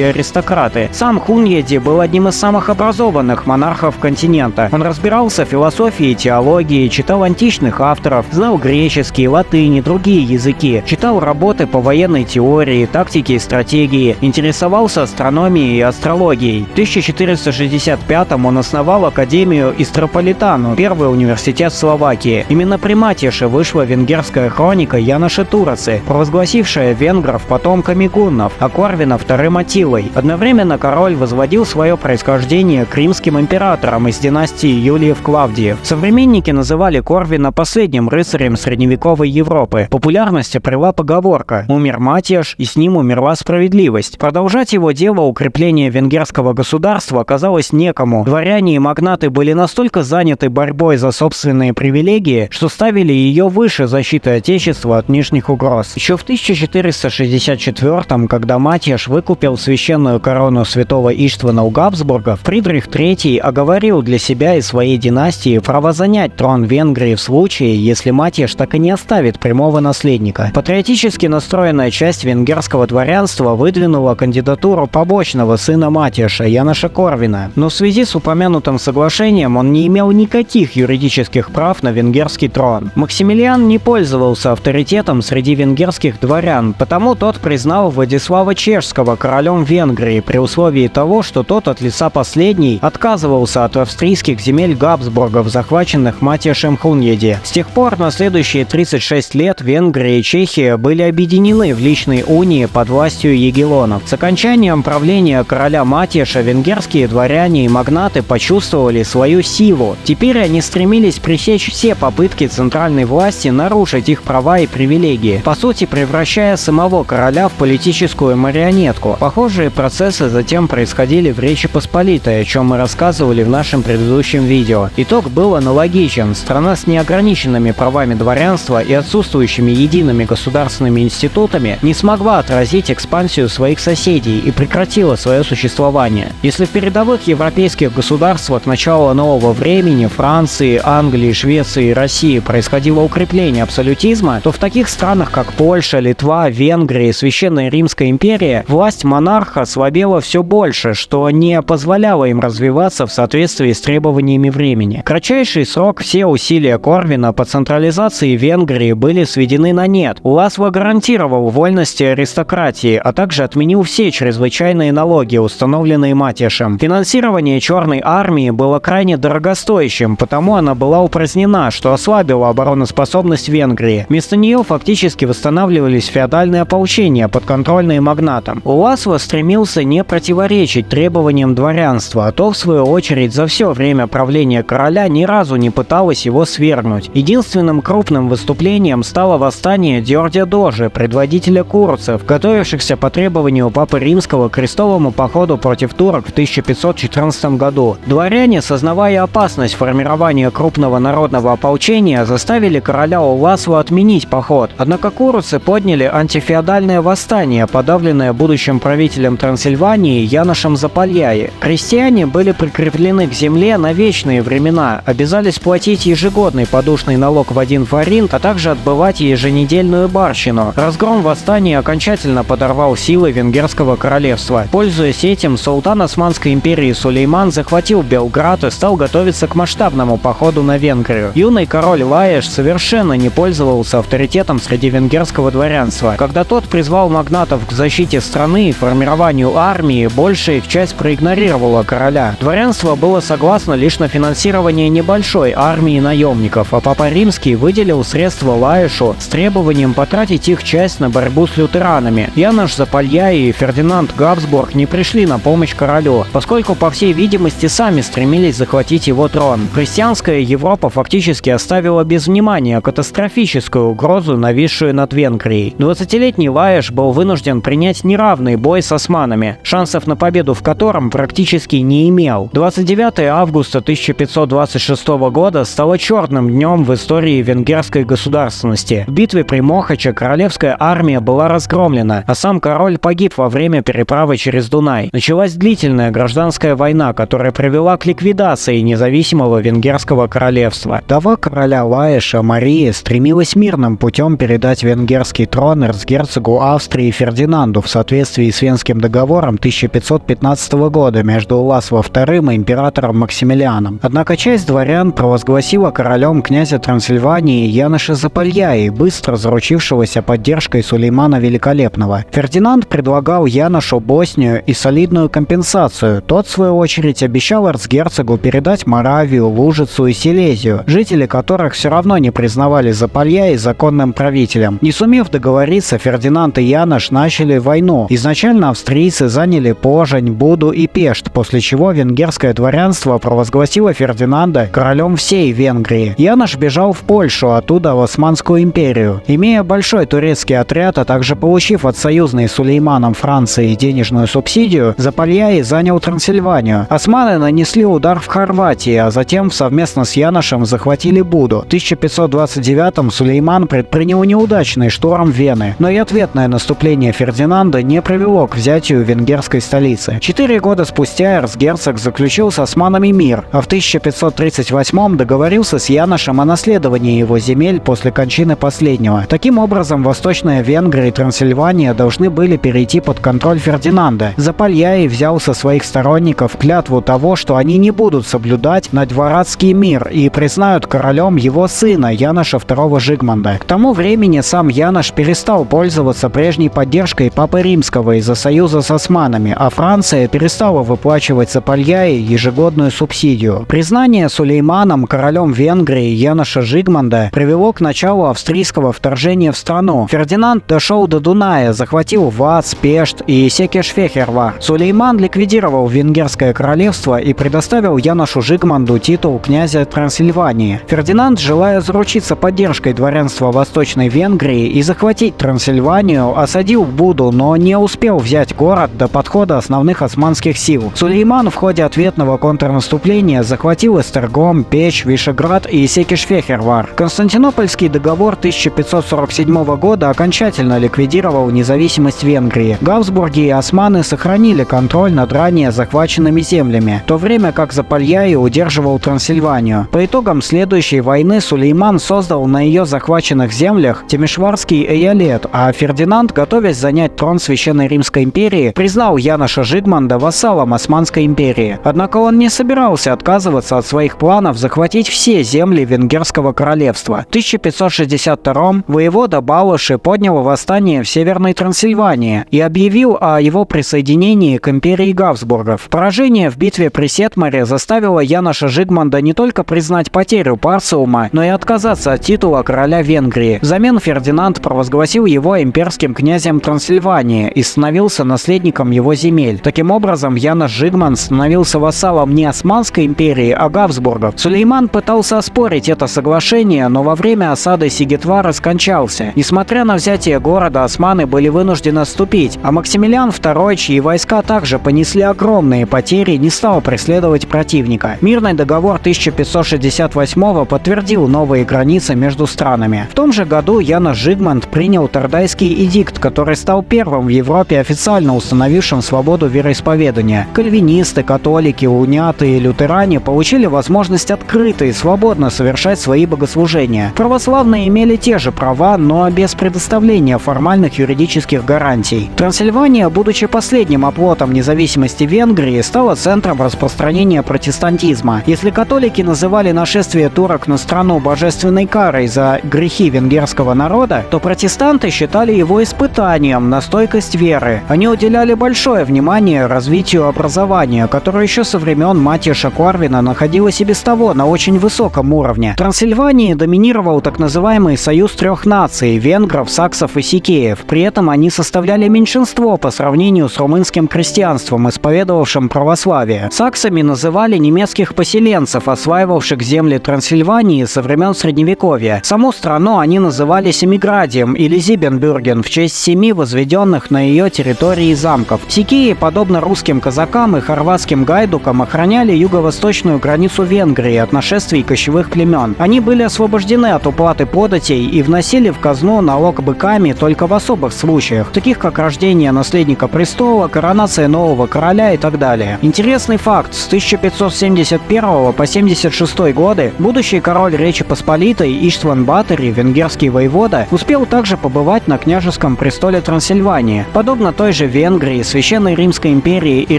аристократы. Сам Хуньеди был одним из самых образованных монархов континента. Он разбирался в философии и теологии, читал античных авторов, знал греческий, латынь и другие языки, читал работы по военной теории, тактике и стратегии, интересовался астрономией и астрологией. В 1465-м он основал Академию Истрополитану, первый университет Словакии. Именно при Матиаше вышла венгерская хроника Яноша Турацы, провозгласившая венгров потомками гуннов, а Корвина вторым Аттилой. Одновременно король возводил свое происхождение к римским императорам из династии Юлиев-Клавдиев. Современники называли Корвина последним рыцарем средневековой Европы. Популярность обрела поговорка «Умер Матиаш, и с ним умерла справедливость». Продолжать его дело укрепления венгерского государства оказалось некому. Дворяне и магнаты были настолько заняты борьбой за собственные привилегии, что ставили ее выше защиты Отечества от внешних угроз. Еще в 1464-м, когда Матиаш выкупил священную корону святого Иштвана у Габсбургов, Фридрих III оговорил для себя и своей династии право занять трон Венгрии в случае, если Матиаш так и не оставит прямого наследника. Патриотически настроенная часть венгерского дворянства выдвинула кандидатуру побочного сына Матиаша, Яноша Корвина, но в связи с упомянутым соглашением он не имел никаких юридических прав на венгерский трон. Максимилиан не пользовался авторитетом среди венгерских дворян, потому тот признал Владислава Чешского королем Венгрии при условии того, что тот от лица последней отказывался от австрийских земель Габсбургов, захваченных Матиашем Хуньеди. С тех пор на следующие 36 лет Венгрия и Чехия были объединены в личной унии под властью егелонов. С окончанием правления короля Матиаша венгерские дворяне и магнаты почувствовали свою силу. Теперь они стремились пресечь все попытки центральной власти нарушить их права и привилегии, по сути превращая самого короля в политическую марионетку. Похожие процессы затем происходили в Речи Посполитой, о чем мы рассказывали в нашем предыдущем видео. Итог был аналогичен. Страна с неограниченными правами дворянства и отсутствующими едиными государственными институтами не смогла отразить экспансию своих соседей и прекратила свое существование. Если в передовых европейских государствах начала нового времени Франции, Англии, Швеции и России происходило укрепление абсолютизма, то в таких странах, как Польша, Литва, Венгрия и Священная Римская империя власть монарха слабела все больше, что не позволяло им развиваться в соответствии с требованиями времени. В кратчайший срок все усилия Корвина по централизации Венгрии были сведены на нет. Ласло гарантировал вольности аристократии, а также отменил все чрезвычайные налоги, установленные Матиашем. Финансирование Черной армии было крайне дорогостоящим, потому она была упразднена, что ослабило обороноспособность Венгрии. Вместо нее фактически восстанавливались феодальные ополчения, подконтрольные магнатам. Ласло стремился не противоречить требованиям дворянства, а то, в свою очередь, за все время правления короля ни разу не пыталось его свергнуть. Единственным крупным выступлением стало восстание Дьордя Дожи, предводителя курцев, готовившихся по требованию Папы Римского к крестовому походу против турок в 1514 году. Дворяне, сознавая опасность формирования крупного народного ополчения, заставили короля Уласлу отменить поход. Однако курцы подняли антифеодальное восстание, подавленное будущим правителем Трансильвании Яношем Запальяи. Крестьяне были прикреплены к земле на вечные времена, обязались платить ежегодный подушный налог в 1 форинт, а также отбывать еженедельную барщину. Разгром восстания окончательно подорвал силы венгерского королевства. Пользуясь этим, султан Османской империи Сулейман захватил Белград и стал готовиться к масштабному походу на Венгрию. Юный король Лаеш совершенно не пользовался авторитетом среди венгерского дворянства. Когда тот призвал магнатов к защите страны и формированию армии, большая их часть проигнорировала короля. Дворянство было согласно лишь на финансирование небольшой армии наемников, а Папа Римский выделил средства Лаешу с требованием потратить их часть на борьбу с лютеранами. Янош Запальяи и Фердинанд Габсбург не пришли на помощь королю, поскольку, по всей видимости, сами стремились захватить его трон. Христианская Европа фактически оставила без внимания катастрофическую угрозу, нависшую над Венгрией. 20-летний Лаеш был вынужден принять неравный бой с османами, шансов на победу в котором практически не имел. 29 августа 1526 года стало черным днем в истории венгерской государственности. В битве при Мохаче королевская армия была разгромлена, а сам король погиб во время переправы через Дунай. Началась длительная гражданская война, которая привела к ликвидации независимого венгерского королевства. Вдова короля Лаеша Мария Мария стремилась мирным путем передать венгерский трон эрцгерцогу Австрии Фердинанду в соответствии с Венским договором 1515 года между Ласло II и императором Максимилианом. Однако часть дворян провозгласила королем князя Трансильвании Яноша Запальяи, быстро заручившегося поддержкой Сулеймана Великолепного. Фердинанд предлагал Яношу Боснию и солидную компенсацию. Тот, в свою очередь, обещал эрцгерцогу передать Моравию, Лужицу и Силезию, жители которых все равно не признавали Запальяи законным правителем. Не сумев договориться, Фердинанд и Янош начали войну. Изначально австрийцы заняли Пожень, Буду и Пешт, после чего венгерское дворянство провозгласило Фердинанда королем всей Венгрии. Янош бежал в Польшу, оттуда в Османскую империю. Имея большой турецкий отряд, а также получив от союзной с Сулейманом Франции денежную субсидию, Запальяи занял Трансильванию. Османы нанесли удар в Хорватии, а затем совместно с Яношем захватили Буду. В 1529-м Сулейман предпринял неудачный штурм Вены, но и ответное наступление Фердинанда не привело к взятию венгерской столицы. 4 года спустя эрцгерцог заключил с османами мир, а в 1538-м договорился с Яношем о наследовании его земель после кончины последнего. Таким образом, Восточная Венгрия и Трансильвания должны были перейти под контроль Фердинанда. Запальяи взял со своих сторонников клятву того, что они не будут соблюдать надворадский мир и признают королем его сына Яноша II Жигмунда. К тому времени сам Янош перестал пользоваться прежней поддержкой Папы Римского из-за союза с османами, а Франция перестала выплачивать Запальяи ежегодную субсидию. Признание Сулейманом королем Венгрии Яноша Жигмунда привело к началу австрийского вторжения в страну. Фердинанд дошел до Дуная, захватил Вац, Пешт и Секеш-Фехервар. Сулейман ликвидировал венгерское королевство и предоставил Яношу Жигмунду титул князя Трансильвании. Фердинанд, желая заручиться поддержкой дворянства Восточной Венгрии и захватить Трансильванию, осадил Буду, но не успел взять город до подхода основных османских сил. Сулейман в ходе ответного контрнаступления захватил Эстергом, Печь, Вишеград и Секеш-Фехервар. Константинопольский договор 1547 года окончательно ликвидировал независимость Венгрии. Габсбурги и османы сохранили контроль над ранее захваченными землями, в то время как Запальяи удерживал Трансильванию. По итогам следующей войны Сулейман создал на ее захваченных землях Темешварский эялет, а Фердинанд, готовясь занять трон Священной Римской империи, признал Яноша Жигмунда вассалом Османской империи. Однако он не собирался отказываться от своих планов захватить все земли Венгерского королевства. В 1562-м воевода Балоши поднял восстание в Северной Трансильвании и объявил о его присоединении к империи Габсбургов. Поражение в битве при Сетмаре заставило Яноша Жигмунда не только признать потерю Парциума, но и отказаться от титула короля Венгрии. Взамен Фердинанд провозгласил его имперским князем Трансильвании и становился наследником его земель. Таким образом, Янош Жигмунд становился вассалом не Османской империи, а Габсбургов. Сулейман пытался оспорить это соглашение, но во время осады Сигетвара скончался. Несмотря на взятие города, османы были вынуждены отступить, а Максимилиан II, чьи войска также понесли огромные потери, не стал преследовать противника. Мирный договор 1568 подтвердил новые границы между странами. В том же году Янош Жигмунд принял Тардайский эдикт, который стал первым в Европе официально установившим свободу вероисповедания. Кальвинисты, католики, униаты и лютеране получили возможность открыто и свободно совершать свои богослужения. Православные имели те же права, но без предоставления формальных юридических гарантий. Трансильвания, будучи последним оплотом независимости Венгрии, стала центром распространения протестантизма. Если католики называли нашествие турок на страну божественной карой за грехи венгерского народа, то протестанты считали его испытанием на стойкость веры. Они уделяли большое внимание развитию образования, которое еще со времен Матиаша Корвина находилось и без того на очень высоком уровне. В Трансильвании доминировал так называемый союз трех наций – венгров, саксов и сикеев. При этом они составляли меньшинство по сравнению с румынским крестьянством, исповедовавшим православие. Саксами называли немецких поселенцев, осваивавших земли Трансильвании со времен Средневековья. Саму страну они называли Семиградием или Зибенбюрген в честь 7 возведенных на ее территории замков. Сикеи, подобно русским казакам и хорватским гайдукам, охраняли юго-восточную границу Венгрии от нашествий кочевых племен. Они были освобождены от уплаты податей и вносили в казну налог быками только в особых случаях, таких как рождение наследника престола, коронация нового короля и так далее. Интересный факт: с 1571 по 76 годы будущий король Речи Посполитой Посполитой Иштван Батори, венгерский воевода, успел также побывать на княжеском престоле Трансильвании. Подобно той же Венгрии, Священной Римской империи и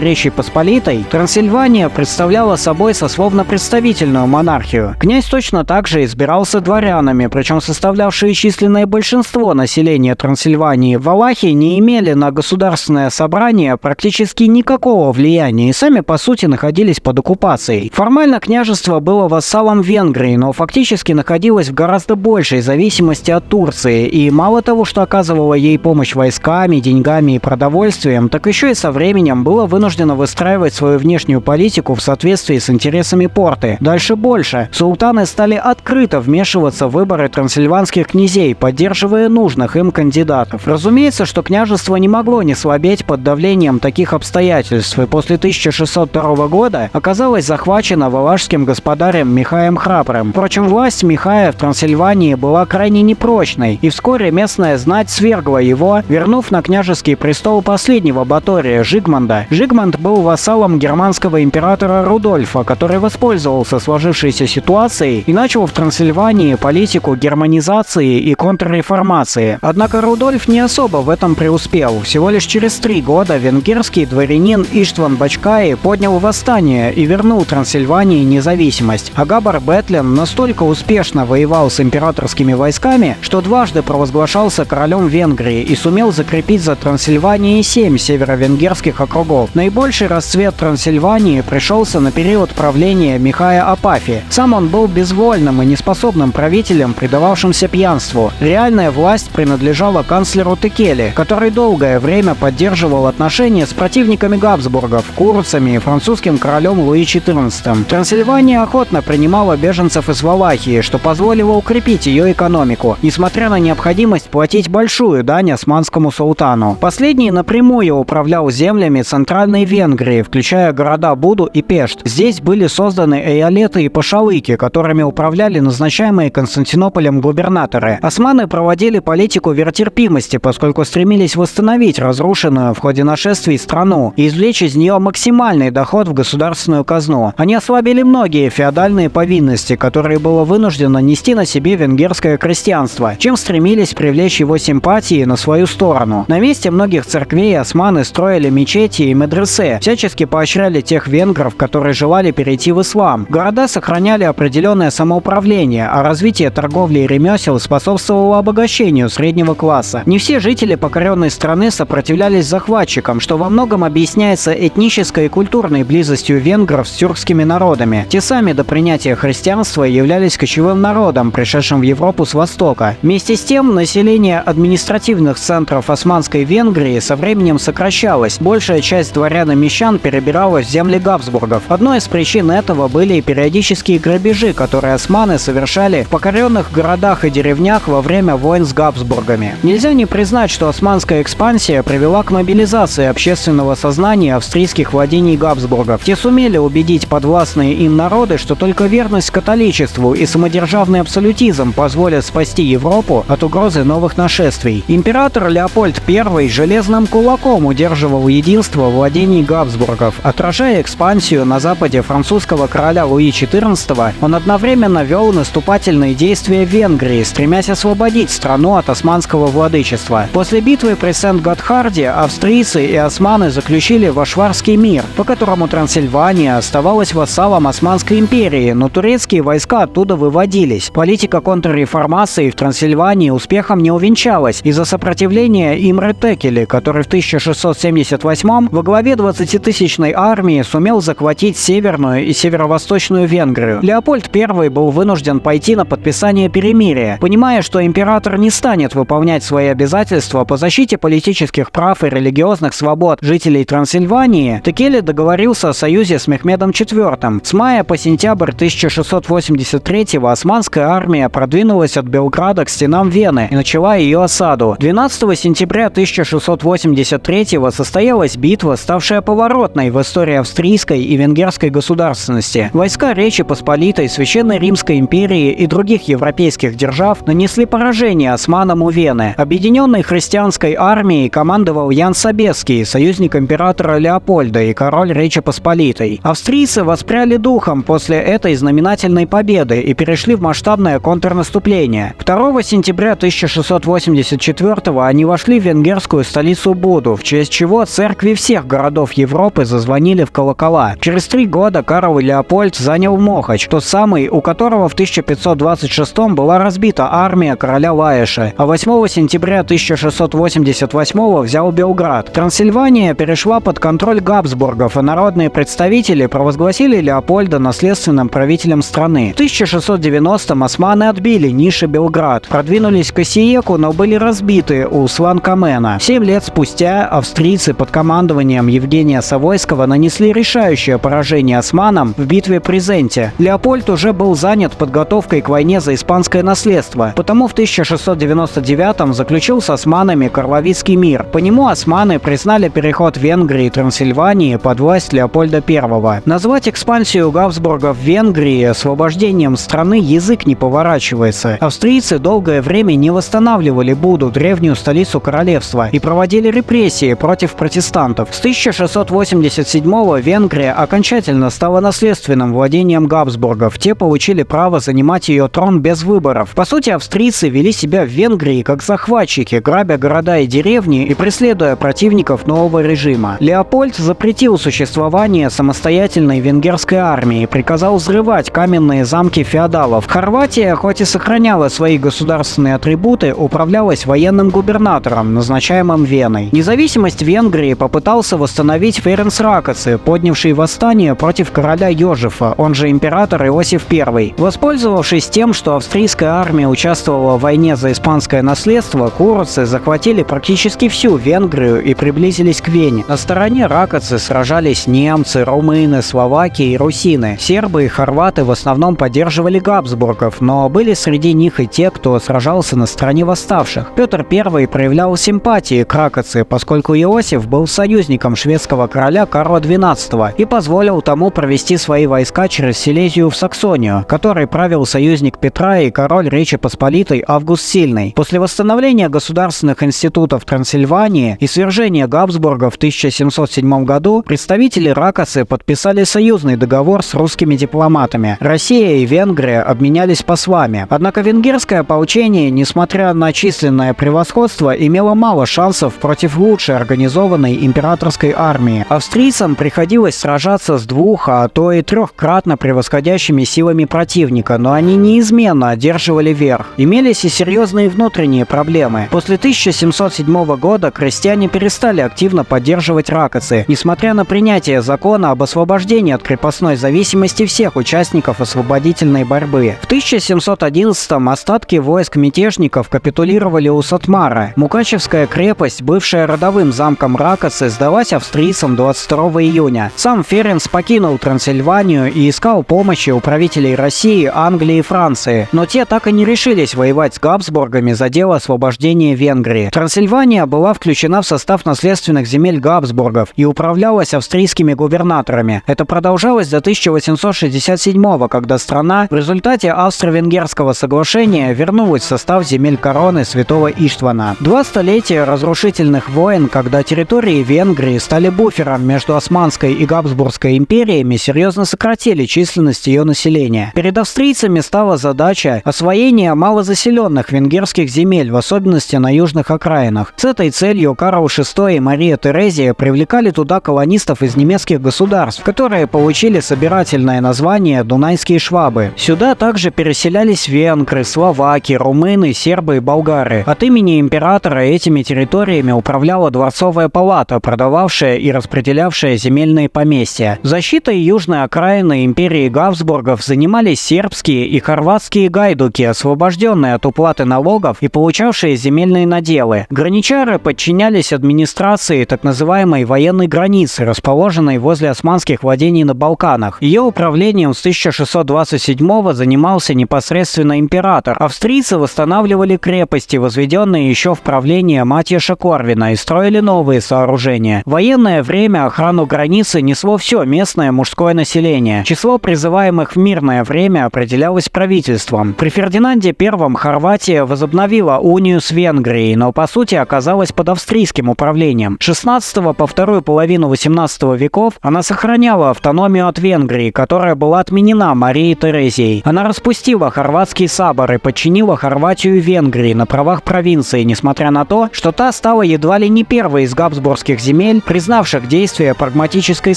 Речи Посполитой, Трансильвания представляла собой сословно-представительную монархию. Князь точно так же избирался дворянами, причем составлявшие численное большинство населения Трансильвании валахи не имели на государственное собрание практически никакого влияния и сами по сути находились под оккупацией. Формально княжество было вассалом Венгрии, но фактически находилось в гораздо большей зависимости от Турции, и мало того, что оказывало ей помощь войсками, деньгами и продовольствием, так еще и со временем было вынуждено выстраивать свою внешнюю политику в соответствии с интересами Порты. Дальше больше. Султаны стали открыто вмешиваться в выборы трансильванских князей, поддерживая нужных им кандидатов. Разумеется, что княжество не могло не слабеть под давлением таких обстоятельств, и после 1602 года оказалось захвачено валашским господарем Михаем Храбрым. Впрочем, власть Михая в Трансильвании была крайне непрочной, и вскоре местная знать свергла его, вернув на княжеский престол последнего Батория, Жигмунда. Жигмунд был вассалом германского императора Рудольфа, который воспользовался сложившейся ситуацией и начал в Трансильвании политику германизации и контрреформации. Однако Рудольф не особо в этом преуспел. Всего лишь через 3 года венгерский дворянин Иштван Бачкаи поднял восстание и вернул Трансильвании независимость. А Габар Бетлен настолько успешно воевал с императорскими войсками, что дважды провозглашался королем Венгрии и сумел закрепить за Трансильванией 7 северо-венгерских округов. Наибольший расцвет Трансильвании пришелся на период правления Михая Апафи. Сам он был безвольным и неспособным правителем, предававшимся пьянству. Реальная власть принадлежала канцлеру Текели, который долгое время поддерживал отношения с противниками Габсбургов, курцами и французским королем Луи XIV. Трансильвания охотно принимала беженцев из Валахии, что позволило укрепить ее экономику, несмотря на необходимость платить большую дань османскому султану. Последний напрямую управлял землями Центральной Венгрии, включая города Буду и Пешт. Здесь были созданы эйолеты и пашалыки, которыми управляли назначаемые Константинополем губернаторы. Османы проводили политику веротерпимости, поскольку стремились восстановить разрушенную в ходе нашествий страну и извлечь из нее максимальный доход в государственную казну. Они ослабили многие феодальные повинности, которые было вынуждено нести на себе венгерское крестьянство, чем стремились привлечь его симпатии на свою сторону. На месте многих церквей османы строили мечети и медресе, всячески поощряли тех венгров, которые желали перейти в ислам. Города сохраняли определенное самоуправление, а развитие торговли и ремесел способствовало обогащению среднего класса. Не все жители покоренной страны сопротивлялись захватчикам, что во многом объясняется этнической и культурной близостью венгров с тюркскими народами. Те сами до принятия христианства являлись кочевым народом, пришедшим в Европу с востока. Вместе с тем, население административных центров Османской Венгрии со временем сокращалось. Большая часть дворян и мещан перебиралась в земли Габсбургов. Одной из причин этого были периодические грабежи, которые османы совершали в покоренных городах и деревнях во время войн с Габсбургами. Нельзя не признать, что османская экспансия привела к мобилизации общественного сознания австрийских владений Габсбургов. Те сумели убедить подвластные им народы, что только верность католичеству и самодержавный абсолютизм позволят спасти Европу от угрозы новых нашествий. Император Леопольд I железным кулаком удерживал единство владений Габсбургов. Отражая экспансию на западе французского короля Луи XIV, он одновременно вел наступательные действия в Венгрии, стремясь освободить страну от османского владычества. После битвы при Сент-Готхарде австрийцы и османы заключили Вашварский мир, по которому Трансильвания оставалась вассалом Османской империи, но турецкие войска оттуда выводились. Политика контрреформации в Трансильвании успехом не увенчалась из-за сопротивления Имре Текели, который в 1678 во главе 20-тысячной армии сумел захватить Северную и Северо-Восточную Венгрию. Леопольд I был вынужден пойти на подписание перемирия, понимая, что император не станет выполнять свои обязательства по защите политических прав и религиозных свобод жителей Трансильвании. Текели договорился о союзе с Мехмедом IV. С мая по сентябрь 1683-го османская армия продвинулась от Белграда к стенам Вены и начала ее осаду. 12 сентября 1683-го состоялась битва, ставшая поворотной в истории австрийской и венгерской государственности. Войска Речи Посполитой, Священной Римской империи и других европейских держав нанесли поражение османам у Вены. Объединенной христианской армией командовал Ян Собеский, союзник императора Леопольда и король Речи Посполитой. Австрийцы воспряли духом после этой знаменательной победы и перешли в масштабное контрнаступление. 2 сентября 1684 они вошли в венгерскую столицу Буду, в честь чего церкви всех городов Европы зазвонили в колокола. Через 3 года Карл Леопольд занял Мохач, тот самый, у которого в 1526 была разбита армия короля Лаиша, а 8 сентября 1688 взял Белград. Трансильвания перешла под контроль Габсбургов, и народные представители провозгласили Леопольда наследственным правителем страны. В 1690-м османы отбили Ниш и Белград, продвинулись к Осиеку, но были разбиты у Сланкамена. 7 лет спустя австрийцы под командованием Евгения Савойского нанесли решающее поражение османам в битве при Зенте. Леопольд уже был занят подготовкой к войне за испанское наследство, потому в 1699-м заключил с османами Карловицкий мир. По нему османы признали переход Венгрии и Трансильвании под власть Леопольда I. Назвать экспансию Габсбургов в Венгрии освобождением страны язык не поворачивается. Австрийцы долгое время не восстанавливали Буду, древнюю столицу королевства, и проводили репрессии против протестантов. С 1687-го Венгрия окончательно стала наследственным владением Габсбургов. Те получили право занимать ее трон без выборов. По сути, австрийцы вели себя в Венгрии как захватчики, грабя города и деревни и преследуя противников нового режима. Леопольд запретил существование самостоятельной венгерской армии и приказал взрывать каменные замки феодалов. Хорватия, хоть и сохраняла свои государственные атрибуты, управлялась военным губернатором, назначаемым Веной. Независимость Венгрии попытался восстановить Ференц Ракоци, поднявший восстание против короля Йожефа, он же император Иосиф I. Воспользовавшись тем, что австрийская армия участвовала в войне за испанское наследство, куруцы захватили практически всю Венгрию и приблизились к Вене. На стороне Ракоци сражались немцы, румыны, словаки и русины. Сербы и хорваты в основном поддерживали Габсбургов, но были среди них и те, кто сражался на стороне восставших. Петр I проявлял симпатии к Ракоци, поскольку Иосиф был союзником шведского короля Карла XII и позволил тому провести свои войска через Силезию в Саксонию, которой правил союзник Петра и король Речи Посполитой Август Сильный. После восстановления государственных институтов Трансильвании и свержения Габсбургов в 1707 году представители Ракоци подписали союзный договор с русскими дипломатами. Россия и Венгрия обменялись послами. Однако венгерское ополчение, несмотря на численное превосходство, имело мало шансов против лучше организованной императорской армии. Австрийцам приходилось сражаться с 2, а то и 3-кратно превосходящими силами противника, но они неизменно одерживали верх. Имелись и серьезные внутренние проблемы. После 1707 года крестьяне перестали активно поддерживать Ракоци, несмотря на принятие закона об освобождении от крепостной зависимости всех участников освободительной борьбы. В 1711-м остатки войск мятежников капитулировали у Сотмара. Мукачевская крепость, бывшая родовым замком Ракоци, сдалась австрийцам 22 июня. Сам Ференц покинул Трансильванию и искал помощи у правителей России, Англии и Франции, но те так и не решились воевать с Габсбургами за дело освобождения Венгрии. Трансильвания была включена в состав наследственных земель Габсбургов и управлялась австрийскими губернаторами. Это продолжалось до 1867-го, когда страна в результате Австро-Венгерского соглашения вернулась в состав земель короны святого Иштвана. 2 столетия разрушительных войн, когда территории Венгрии стали буфером между Османской и Габсбургской империями, серьезно сократили численность ее населения. Перед австрийцами стала задача освоения малозаселенных венгерских земель, в особенности на южных окраинах. С этой целью Карл VI и Мария Терезия привлекали туда колонистов из немецких государств, которые получили собирательное название «Дунайские швабы». Сюда также переселялись венгры, словаки, румыны, сербы и болгары. От имени императора этими территориями управляла дворцовая палата, продававшая и распределявшая земельные поместья. Защитой южной окраины империи Габсбургов занимались сербские и хорватские гайдуки, освобожденные от уплаты налогов и получавшие земельные наделы. Граничары подчинялись администрации так называемой военной границы, расположенной возле османских владений на Балканах. Ее управлением с 1627-го занимался непосредственно император. Австрийцы восстанавливали крепости, возведенные еще в правление Матьяша Корвина, и строили новые сооружения. В военное время охрану границы несло все местное мужское население. Число призываемых в мирное время определялось правительством. При Фердинанде I Хорватия возобновила унию с Венгрией, но по сути оказалась под австрийским управлением. С 16 по вторую половину 18 веков она сохраняла автономию от Венгрии, которая была отменена Марией Терезией. Она распустила хорватский сабор и подчинила Хорватию Венгрии на правах провинции, несмотря на то, что та стала едва ли не первой из габсбургских земель, признавших действие прагматической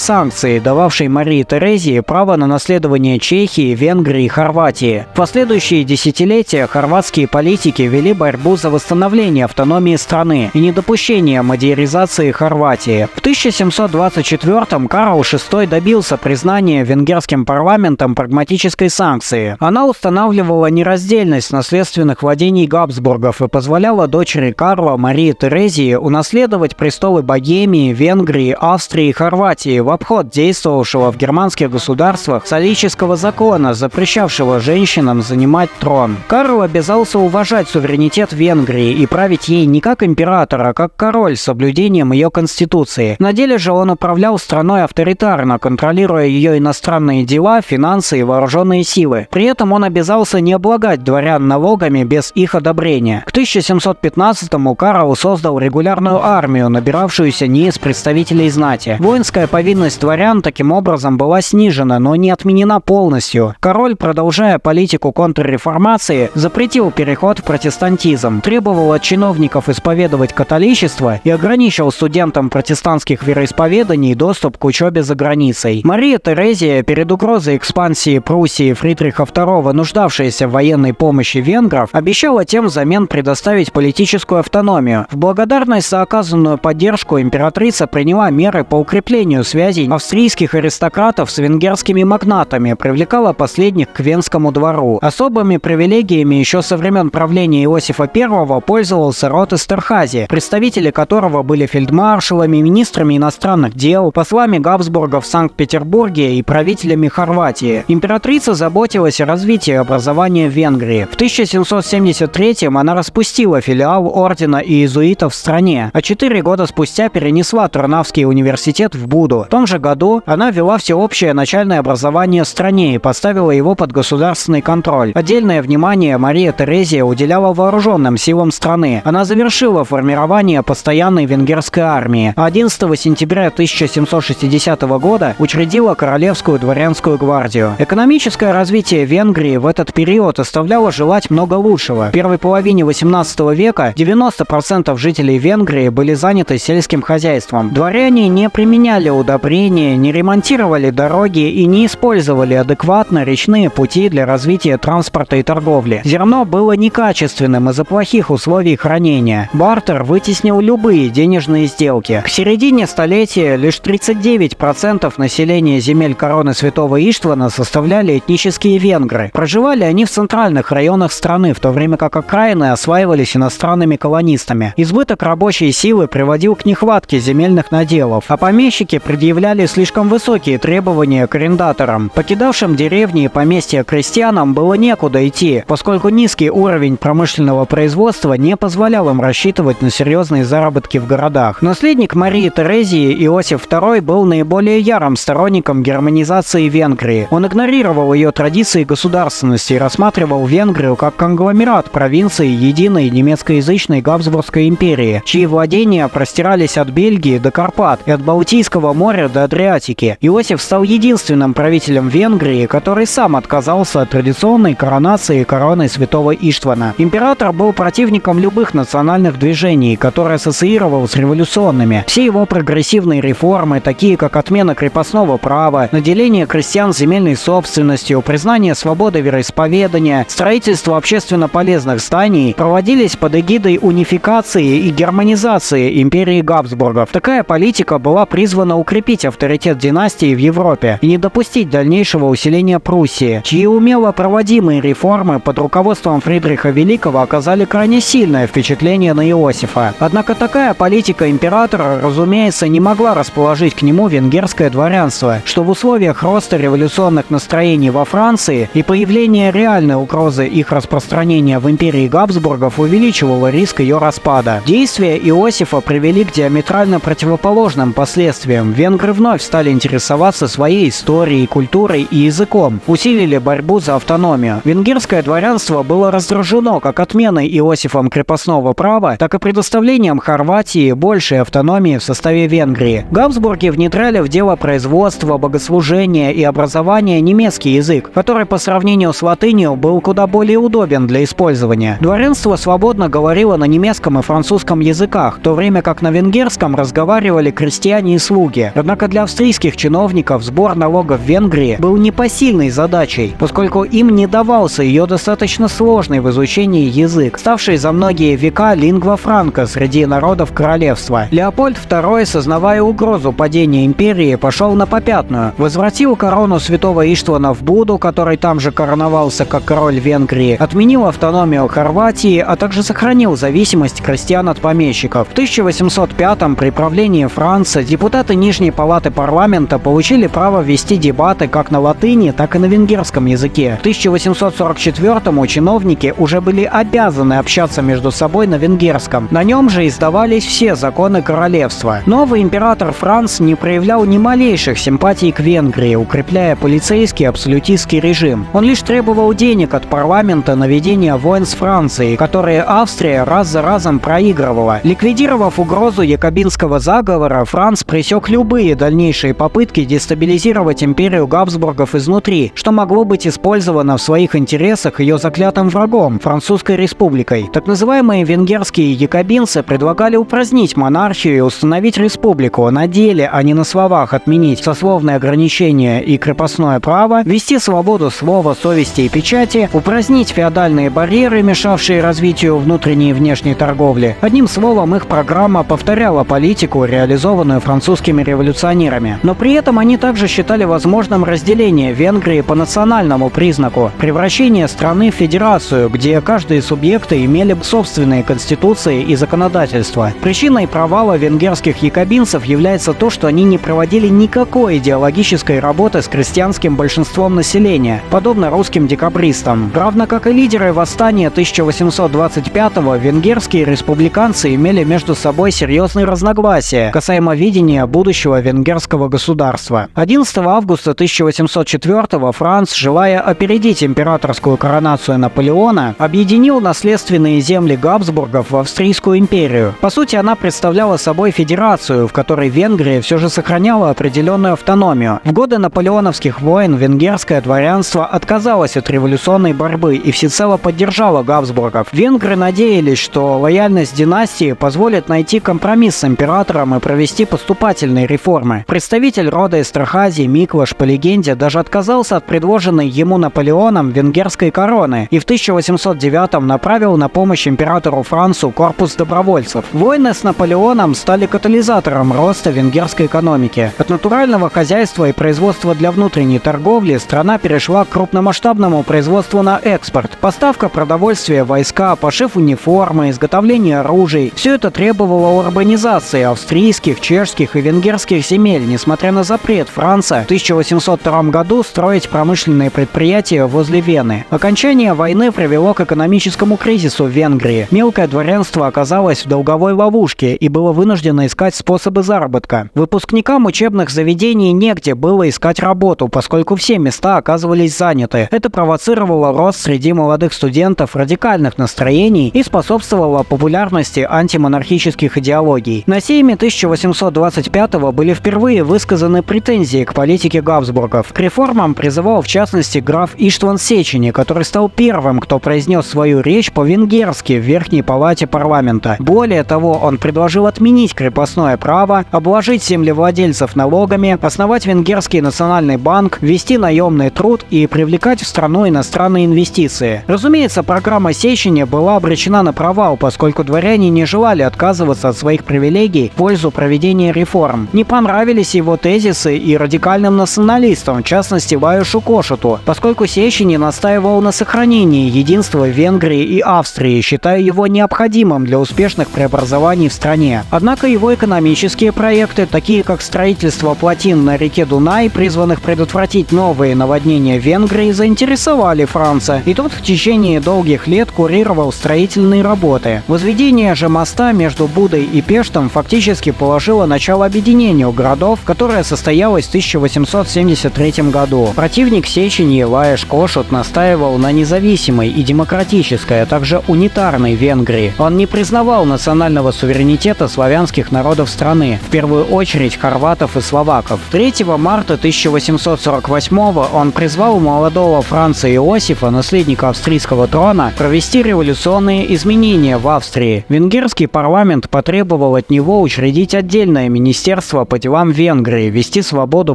санкции, дававшей Марии Терезии право на наследование Чехии, Венгрии и Хорватии. В последующие десятилетия хорватские политики вели борьбу за восстановление автономии страны и недопущение мадьяризации Хорватии. В 1724-м Карл VI добился признания венгерским парламентом прагматической санкции. Она устанавливала нераздельность наследственных владений Габсбургов и позволяла дочери Карла, Марии Терезии, унаследовать престолы Богемии, Венгрии, Австрии и Хорватии в обход действовавшего в германских государствах солического закона, запрещавшего женщинам занимать трон. Карл обязался уважать суверенитет Венгрии и править ей не как император, а как король с соблюдением ее конституции. На деле же он управлял страной авторитарно, контролируя ее иностранные дела, финансы и вооруженные силы. При этом он обязался не облагать дворян налогами без их одобрения. К 1715-му Карл создал регулярную армию, набиравшуюся не из представителей знати. Воинская повинность дворян таким образом была снижена, но не отменена полностью. Король, продолжая политику контрреформации, запретил переход в протестантизм, требовал от чиновников исповедовать католичество и ограничил студентам протестантских вероисповеданий доступ к учебе за границей. Мария Терезия, перед угрозой экспансии Пруссии Фридриха II, нуждавшаяся в военной помощи венгров, обещала тем взамен предоставить политическую автономию. В благодарность за оказанную поддержку императрица приняла меры по укреплению связей австрийских аристократов с венгерскими магнатами, привлекала последних к Венскому двору. Особыми привилегиями еще со времен правления Иосифа I пользовался род Эстерхази, представители которого были фельдмаршалами, министрами иностранных дел, послами Габсбурга в Санкт-Петербурге и правителями Хорватии. Императрица заботилась о развитии образования в Венгрии. В 1773-м она распустила филиал ордена иезуитов в стране, а 4 года спустя перенесла Трнавский университет в Буду. В том же году она ввела всеобщее начальное образование в стране и поставила его под государственный контроль. Отдельное внимание Мария Терезия уделяла вооруженным силам страны. Она завершила формирование постоянной венгерской армии, а 11 сентября 1760 года учредила Королевскую дворянскую гвардию. Экономическое развитие Венгрии в этот период оставляло желать много лучшего. В первой половине 18 века 90% жителей Венгрии были заняты сельским хозяйством. Дворяне не применяли удобрения, не ремонтировали дороги и не использовали адекватно речные пути для развития транспорта и торговли. Зерно было некачественным из-за плохих условий хранения. Бартер вытеснил любые денежные сделки. К середине столетия лишь 39% населения земель короны Святого Иштвана составляли этнические венгры. Проживали они в центральных районах страны, в то время как окраины осваивались иностранными колонистами. Избыток рабочей силы приводил к нехватке земельных наделов, а помещики предъявляли слишком высокие требования к арендаторам. Покидавшим деревни и поместья крестьянам было некуда идти, поскольку низкий уровень промышленного производства не позволял им рассчитывать на серьезные заработки в городах. Наследник Марии Терезии Иосиф II был наиболее ярым сторонником германизации Венгрии. Он игнорировал ее традиции государственности и рассматривал Венгрию как конгломерат провинций единой немецкоязычной Габсбургской империи, чьи владения простирались от Бельгии до Карпат и от Балтийского моря до Адриатики. Иосиф стал единственным правителем Венгрии, который сам отказался от традиционной коронации короной святого Иштвана. Император был противником любых национальных движений, которые ассоциировал с революционными. Все его прогрессивные реформы, такие как отмена крепостного права, наделение крестьян земельной собственностью, признание свободы вероисповедания, строительство общественно полезных зданий, проводились под эгидой унификации и германизации империи Габсбургов. Такая политика была призвана укрепить авторитет династии в Европе и не допустить дальнейшего усиления Пруссии, чьи умело проводимые реформы под руководством Фридриха Великого оказали крайне сильное впечатление на Иосифа. Однако такая политика императора, разумеется, не могла расположить к нему венгерское дворянство, что в условиях роста революционных настроений во Франции и появления реальной угрозы их распространения в империи Габсбургов увеличивало риск ее распада. Действия Иосифа привели к диаметрально противоположным последствиям. Венгры вновь стали интересоваться своей историей, культурой и языком, усилили борьбу за автономию. Венгерское дворянство было раздражено как отменой Иосифом крепостного права, так и предоставлением Хорватии большей автономии в составе Венгрии. Габсбурги внедряли в дело производства, богослужения и образования немецкий язык, который по сравнению с латынью был куда более удобен для использования. Дворянство свободно говорило на немецком и французском языках, в то время как на венгерском разговаривали крестьяне и слуги. Однако для австрийских чиновников сбор налогов в Венгрии был непосильной задачей, поскольку им не давался ее достаточно сложный в изучении язык, ставший за многие века лингва франка среди народов королевства. Леопольд II, сознавая угрозу падения империи, пошел на попятную, возвратил корону святого Иштвана в Буду, который там же короновался как король Венгрии, отменил автономию Хорватии, а также сохранил зависимость крестьян от помещиков. В 1805-м при правлении Франца депутаты Нижней палаты парламента получили право вести дебаты как на латыни, так и на венгерском языке. В 1844-му чиновники уже были обязаны общаться между собой на венгерском. На нем же издавались все законы королевства. Новый император Франц не проявлял ни малейших симпатий к Венгрии, укрепляя полицейский абсолютистский режим. Он лишь требовал денег от парламента на ведение войн с Францией, которые Австрия раз за разом проигрывала. Ликвидировав угрозу якобинского заговора, Франц пресек любые дальнейшие попытки дестабилизировать империю Габсбургов изнутри, что могло быть использовано в своих интересах ее заклятым врагом – Французской республикой. Так называемые венгерские якобинцы предлагали упразднить монархию и установить республику, на деле, а не на словах отменить сословные ограничения и крепостное право, ввести свободу слова, совести и печати, упразднить феодальные барьеры, мешавшие развитию внутренней и внешней торговли. Одним словом, их программа повторяла политику, реализованную французскими революционерами. Но при этом они также считали возможным разделение Венгрии по национальному признаку, превращение страны в федерацию, где каждые субъекты имели собственные конституции и законодательства. Причиной провала венгерских якобинцев является то, что они не проводили никакой идеологической работы с крестьянским большинством населения, подобно русским декабристам. Равно как и лидеры восстания 1825-го, венгерские республиканцы имели между собой серьезные разногласия касаемо видения будущего венгерского государства. 11 августа 1804-го Франц, желая опередить императорскую коронацию Наполеона, объединил наследственные земли Габсбургов в Австрийскую империю. По сути, она представляла собой федерацию, в которой Венгрия все же сохраняла определенную автономию. В годы наполеоновских войн венгерское дворянство отказалось от революционной борьбы и всецело поддержало Габсбургов. Венгры надеялись, что лояльность династии позволит найти компромисс с императором и провести поступательные реформы. Представитель рода Эстерхази Миклаш, по легенде, даже отказался от предложенной ему Наполеоном венгерской короны и в 1809-м направил на помощь императору Францу корпус добровольцев. Войны с Наполеоном стали катализатором роста венгерской экономики. От натурального хозяйства и производства для внутренней торговли страна перешла к крупномасштабному производству на экспорт. Поставка продовольствия, войска, пошив униформы, изготовление оружий – все это требовало урбанизации австрийских, чешских и венгерских земель, несмотря на запрет Франца в 1802 году строить промышленные предприятия возле Вены. Окончание войны привело к экономическому кризису в Венгрии. Мелкое дворянство оказалось в долговой ловушке и было вынуждено искать способы заработка. Выпускникам учебных заведений негде было искать работу, поскольку все места оказывались заняты. Это провоцировало рост среди молодых студентов радикальных настроений и способствовало популярности антимонархических идеологий. На сейме 1825-го были впервые высказаны претензии к политике Габсбургов. К реформам призывал в частности граф Иштван Сечени, который стал первым, кто произнес свою речь по-венгерски в Верхней палате парламента. Более того, он предложил отменить крепостное право, обложить землевладельцев налогами, основать венгерский национальный банк, ввести наемный труд и привлекать в страну иностранные инвестиции. Разумеется, программа Сечени была обречена на провал, поскольку дворяне не желали отказываться от своих привилегий в пользу проведения реформ. Не понравились его тезисы и радикальным националистам, в частности Лаjošu Кошуту, поскольку Сечени настаивал на сохранении единства Венгрии и Австрии, считая его необходимым для успешных преобразований в стране. Однако его экономические проекты, такие как строительство плотин на реке Дунай, призванных предотвратить новые наводнения Венгрии, заинтересовали Франца, и тот в течение долгих лет курировал строительные работы. Возведение же моста между Будой и Пештом фактически положило начало объединению городов, которое состоялось в 1873 году. Противник Сечени Лаjoš Кошут настаивал на независимой и демократической, а также унитарной Венгрии. Он не признавал национального суверенитета славянских народов страны, в первую очередь хорватов и словаков. 3 марта 1848 он призвал молодого Франца Иосифа, наследника австрийского трона, провести революционные изменения в Австрии. Венгерский парламент потребовал от него учредить отдельное министерство по делам Венгрии, вести свободу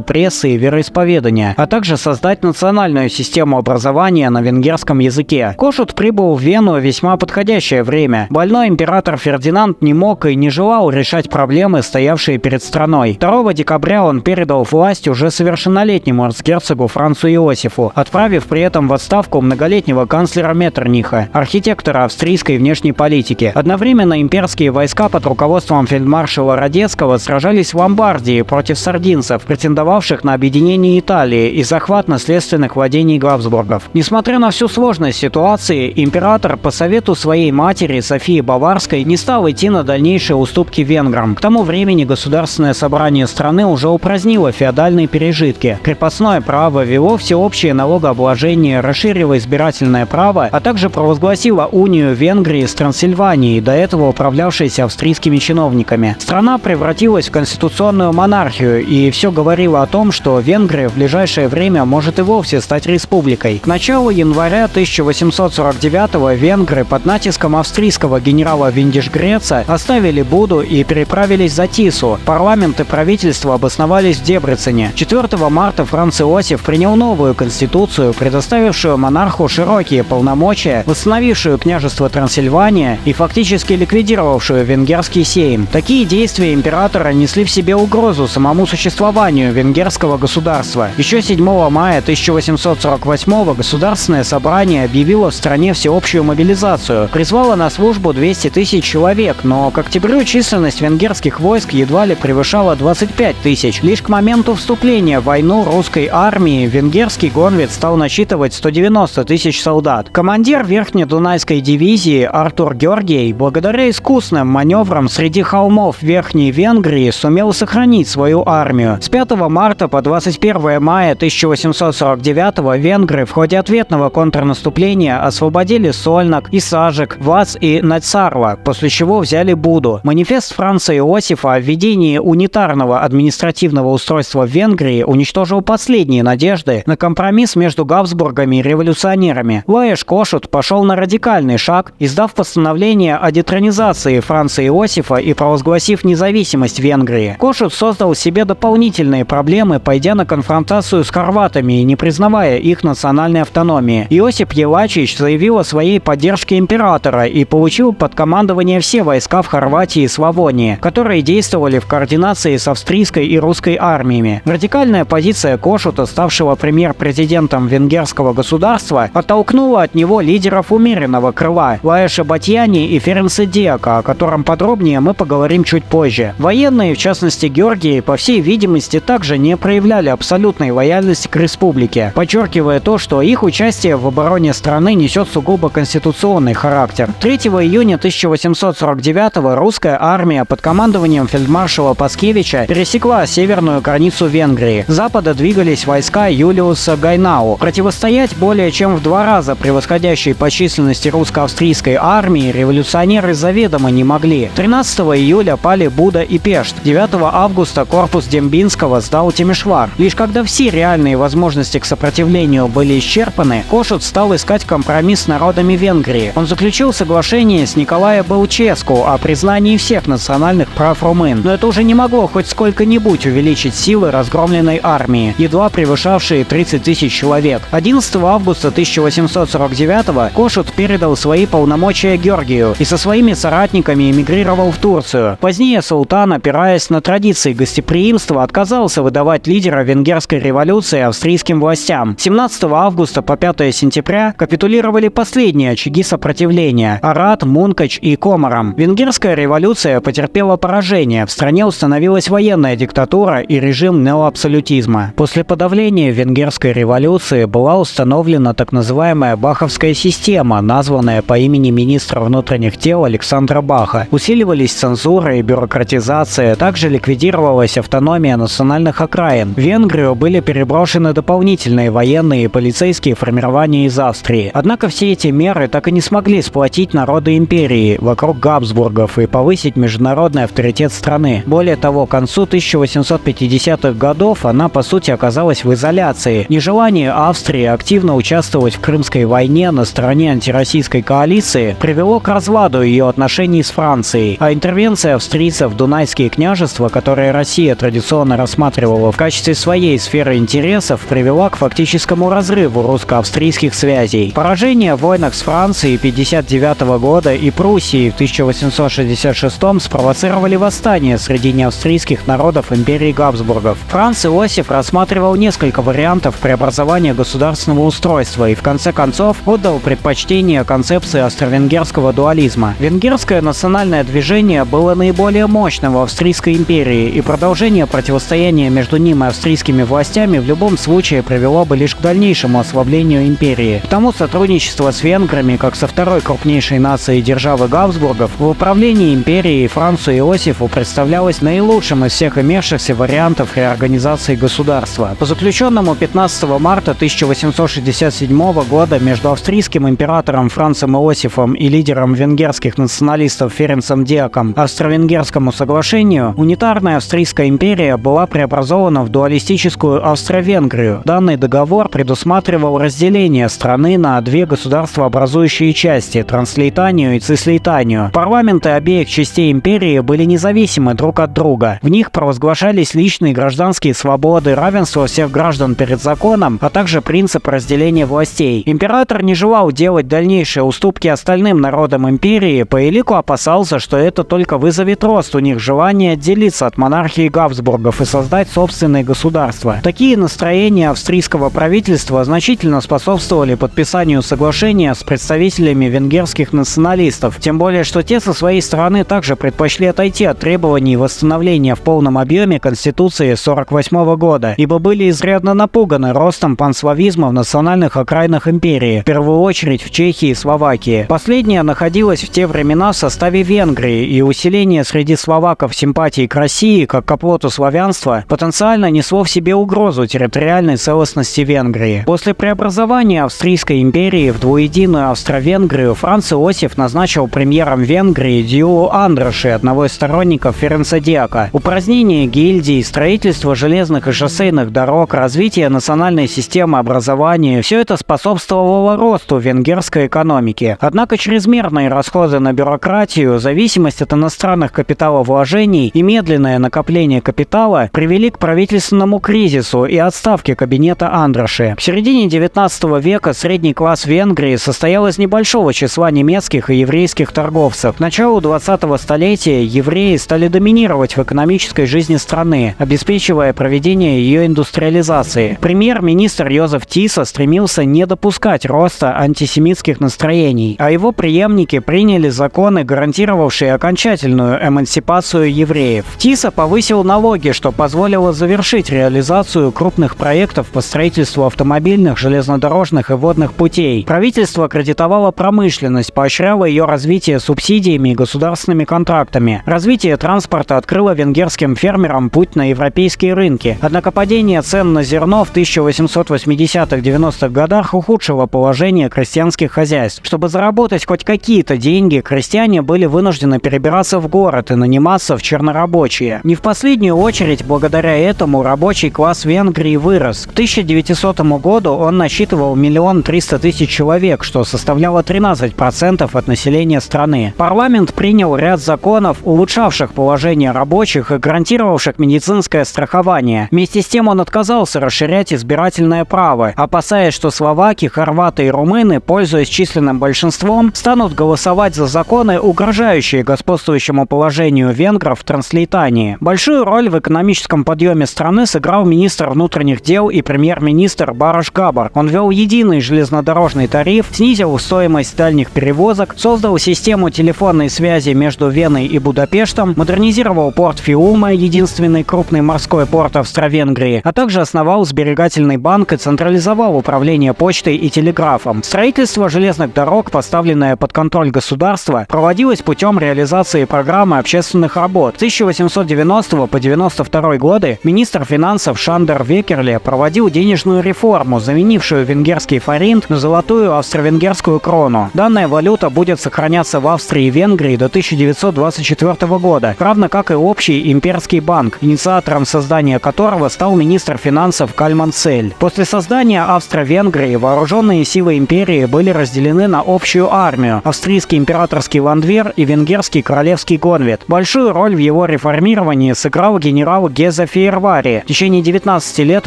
прессы и вероисповедания, а также создать национальную систему образования на венгерском языке. Кошут прибыл в Вену в весьма подходящее время. Больной император Фердинанд не мог и не желал решать проблемы, стоявшие перед страной. 2 декабря он передал власть уже совершеннолетнему эрцгерцогу Францу Иосифу, отправив при этом в отставку многолетнего канцлера Меттерниха, архитектора австрийской внешней политики. Одновременно имперские войска под руководством фельдмаршала Радецкого сражались в Ломбардии против сардинцев, претендовавших на объединение Италии и захват наследственных владений Габсбургов. Несмотря на всю сложность ситуации, император по совету своей матери Софии Баварской не стал идти на дальнейшие уступки венграм. К тому времени Государственное собрание страны уже упразднило феодальные пережитки. Крепостное право ввело всеобщее налогообложение, расширило избирательное право, а также провозгласило унию Венгрии с Трансильванией, до этого управлявшейся австрийскими чиновниками. Страна превратилась в конституционную монархию, и все говорило о том, что Венгрия в ближайшее время может и вовсе стать республикой. К началу января 1849-го венгры под натиском австрийского генерала Виндишгреца оставили Буду и переправились за Тису. Парламент и правительство обосновались в Дебрецене. 4 марта Франц Иосиф принял новую конституцию, предоставившую монарху широкие полномочия, восстановившую княжество Трансильвания и фактически ликвидировавшую венгерский сейм. Такие действия императора несли в себе угрозу самому существованию венгерского государства. Еще 7 мая 1848-го Государственное собрание объявило в стране всеобщую мобилизацию, призвало на службу 200 тысяч человек, но к октябрю численность венгерских войск едва ли превышала 25 тысяч. Лишь к моменту вступления в войну русской армии венгерский гонвед стал насчитывать 190 тысяч солдат. Командир Верхнедунайской дивизии Артур Георгий, благодаря искусным маневрам среди холмов Верхней Венгрии, сумел сохранить свою армию. С 5 марта по 21 мая 1849-го венгры в ходе ответного контрнаступления освободили Сольнак, Исажек, Вац и Нацарва, после чего взяли Буду. Манифест Франца Иосифа о введении унитарного административного устройства в Венгрии уничтожил последние надежды на компромисс между Габсбургами и революционерами. Лаеш Кошут пошел на радикальный шаг, издав постановление о детронизации Франца Иосифа и провозгласив независимость Венгрии. Кошут создал себе дополнительные проблемы, пойдя на конфронтацию с хорватами и не признавая их национальной автономии. Иосип Елачич заявил о своей поддержке императора и получил под командование все войска в Хорватии и Славонии, которые действовали в координации с австрийской и русской армиями. Радикальная позиция Кошута, ставшего премьер-президентом венгерского государства, оттолкнула от него лидеров умеренного крыла Лаеша Батьяни и Ференца Диака, о котором подробнее мы поговорим чуть позже. Военные, в частности Георгий, по всей видимости, также не проявляли абсолютной лояльности к республике, подчеркивая то, что их участие в обороне страны несет сугубо конституционный характер. 3 июня 1849-го русская армия под командованием фельдмаршала Паскевича пересекла северную границу Венгрии. С запада двигались войска Юлиуса Гайнау. Противостоять более чем в 2 раза превосходящей по численности русско-австрийской армии революционеры заведомо не могли. 13 июля пали Буда и Пешт. 9 августа корпус Дембинского сдал Темешвар. Лишь когда все реальные возможности к сопротивлению были исчерпаны, Кошут стал искать компромисс с народами Венгрии. Он заключил соглашение с Николаем Бауческу о признании всех национальных прав румын. Но это уже не могло хоть сколько-нибудь увеличить силы разгромленной армии, едва превышавшие 30 тысяч человек. 11 августа 1849-го Кошут передал свои полномочия Георгию и со своими соратниками эмигрировал в Турцию. Позднее султан, опираясь на традиции гостеприимства, отказался выдавать лидера венгерской революции австрийским властям. 17 августа по 5 сентября капитулировали последние очаги сопротивления – Арат, Мункач и Комаром. Венгерская революция потерпела поражение, в стране установилась военная диктатура и режим неоабсолютизма. После подавления венгерской революции была установлена так называемая Баховская система, названная по имени министра внутренних дел Александра Баха. Усиливались цензура и бюрократизация, также ликвидировалась автономия национальных окраин. В Венгрию были переброшены дополнительные военные и полицейские формирования из Австрии. Однако все эти меры так и не смогли сплотить народы империи вокруг Габсбургов и повысить международный авторитет страны. Более того, к концу 1850-х годов она, по сути, оказалась в изоляции, не желая Нежелание Австрии активно участвовать в Крымской войне на стороне антироссийской коалиции привело к разладу ее отношений с Францией, а интервенция австрийцев в Дунайские княжества, которые Россия традиционно рассматривала в качестве своей сферы интересов, привела к фактическому разрыву русско-австрийских связей. Поражение в войнах с Францией 1959 года и Пруссией в 1866 спровоцировали восстание среди неавстрийских народов империи Габсбургов. Франц Иосиф рассматривал несколько вариантов преобразования государственного устройства и в конце концов отдал предпочтение концепции австро-венгерского дуализма. Венгерское национальное движение было наиболее мощным в Австрийской империи, и продолжение противостояния между ним и австрийскими властями в любом случае привело бы лишь к дальнейшему ослаблению империи. Потому сотрудничество с венграми, как со второй крупнейшей нацией державы Габсбургов, в управлении империей Францу Иосифу представлялось наилучшим из всех имевшихся вариантов реорганизации государства. По заключенному 15 марта 1867 года между австрийским императором Францем Иосифом и лидером венгерских националистов Ференцем Диаком Австро-Венгерскому соглашению унитарная Австрийская империя была преобразована в дуалистическую Австро-Венгрию. Данный договор предусматривал разделение страны на две государствообразующие части – Транслейтанию и Цислейтанию. Парламенты обеих частей империи были независимы друг от друга. В них провозглашались личные и гражданские свободы, равенство всех граждан перед законом, а также принцип разделения властей. Император не желал делать дальнейшие уступки остальным народам империи, по элику опасался, что это только вызовет рост у них желания отделиться от монархии Габсбургов и создать собственное государство. Такие настроения австрийского правительства значительно способствовали подписанию соглашения с представителями венгерских националистов, тем более, что те со своей стороны также предпочли отойти от требований восстановления в полном объеме Конституции 1948 года, ибо были изрядно напуганы ростом панславизма в национальных окраинах империи, в первую очередь в Чехии и Словакии. Последняя находилась в те времена в составе Венгрии, и усиление среди словаков симпатии к России, как к оплоту славянства, потенциально несло в себе угрозу территориальной целостности Венгрии. После преобразования Австрийской империи в двуединую Австро-Венгрию Франц Иосиф назначил премьером Венгрии Дьюо Андраши, одного из сторонников Ференца Диака. Упразднение гильдий, строительство железных и шоссейных дорог, развитие национальной системы образования – все это способствовало росту венгерской экономики. Однако чрезмерные расходы на бюрократию, зависимость от иностранных капиталовложений и медленное накопление капитала привели к правительственному кризису и отставке кабинета Андраши. В середине 19 века средний класс Венгрии состоял из небольшого числа немецких и еврейских торговцев. К началу 20-го столетия евреи стали доминировать в экономической жизни страны, обеспечивая проведение ее индустриализации. Премьер-министр Йозеф Тиса стремился не допускать роста антисемитских настроений, а его преемники приняли законы, гарантировавшие окончательную эмансипацию евреев. Тиса повысил налоги, что позволило завершить реализацию крупных проектов по строительству автомобильных, железнодорожных и водных путей. Правительство кредитовало промышленность, поощряло ее развитие субсидиями и государственными контрактами. Развитие транспорта открыло венгерским фермерам путь на европейские рынки. Однако падение цен на зерно в 1880-90-х годах ухудшило положение крестьянских хозяйств. Чтобы заработать хоть какие-то деньги, крестьяне были вынуждены перебираться в город и наниматься в чернорабочие. Не в последнюю очередь, благодаря этому рабочий класс Венгрии вырос. К 1900 году он насчитывал 1 300 000 человек, что составляло 13% от населения страны. Парламент принял ряд законов, улучшавших положение рабочих и гарантировавших медицинское страхование. Вместе с тем он отказался расширять избирательное право, опасаясь, что словаки, хорваты и румыны, пользуясь численным большинством, станут голосовать за законы, угрожающие господствующему положению венгров в Транслейтании. Большую роль в экономическом подъеме страны сыграл министр внутренних дел и премьер-министр Барош Габор. Он ввел единый железнодорожный тариф, снизил стоимость дальних перевозок, создал систему телефонной связи между Веной и Будапештом, модернизировал порт Фиума, единственный крупный морской порт Австро-Венгрии, а также основал сберегательный банк и централизовал управление почтой и телеграфом. Строительство железных дорог, поставленное под контроль государства, проводилось путем реализации программы общественных работ. С 1890 по 1992 годы министр финансов Шандер Векерле проводил денежную реформу, заменившую венгерский форинт на золотую австро-венгерскую крону. Данная валюта будет сохраняться в Австрии и Венгрии до 1924 года, равно как и общий имперский банк, инициатором создания которого стал министр финансов Кальман Цель. После создания Австро-Венгрии вооруженные силы империи были разделены на общую армию, австрийский императорский ландвер и венгерский королевский гонвет. Большую роль в его реформировании сыграл генерал Геза Фейервари, в течение 19 лет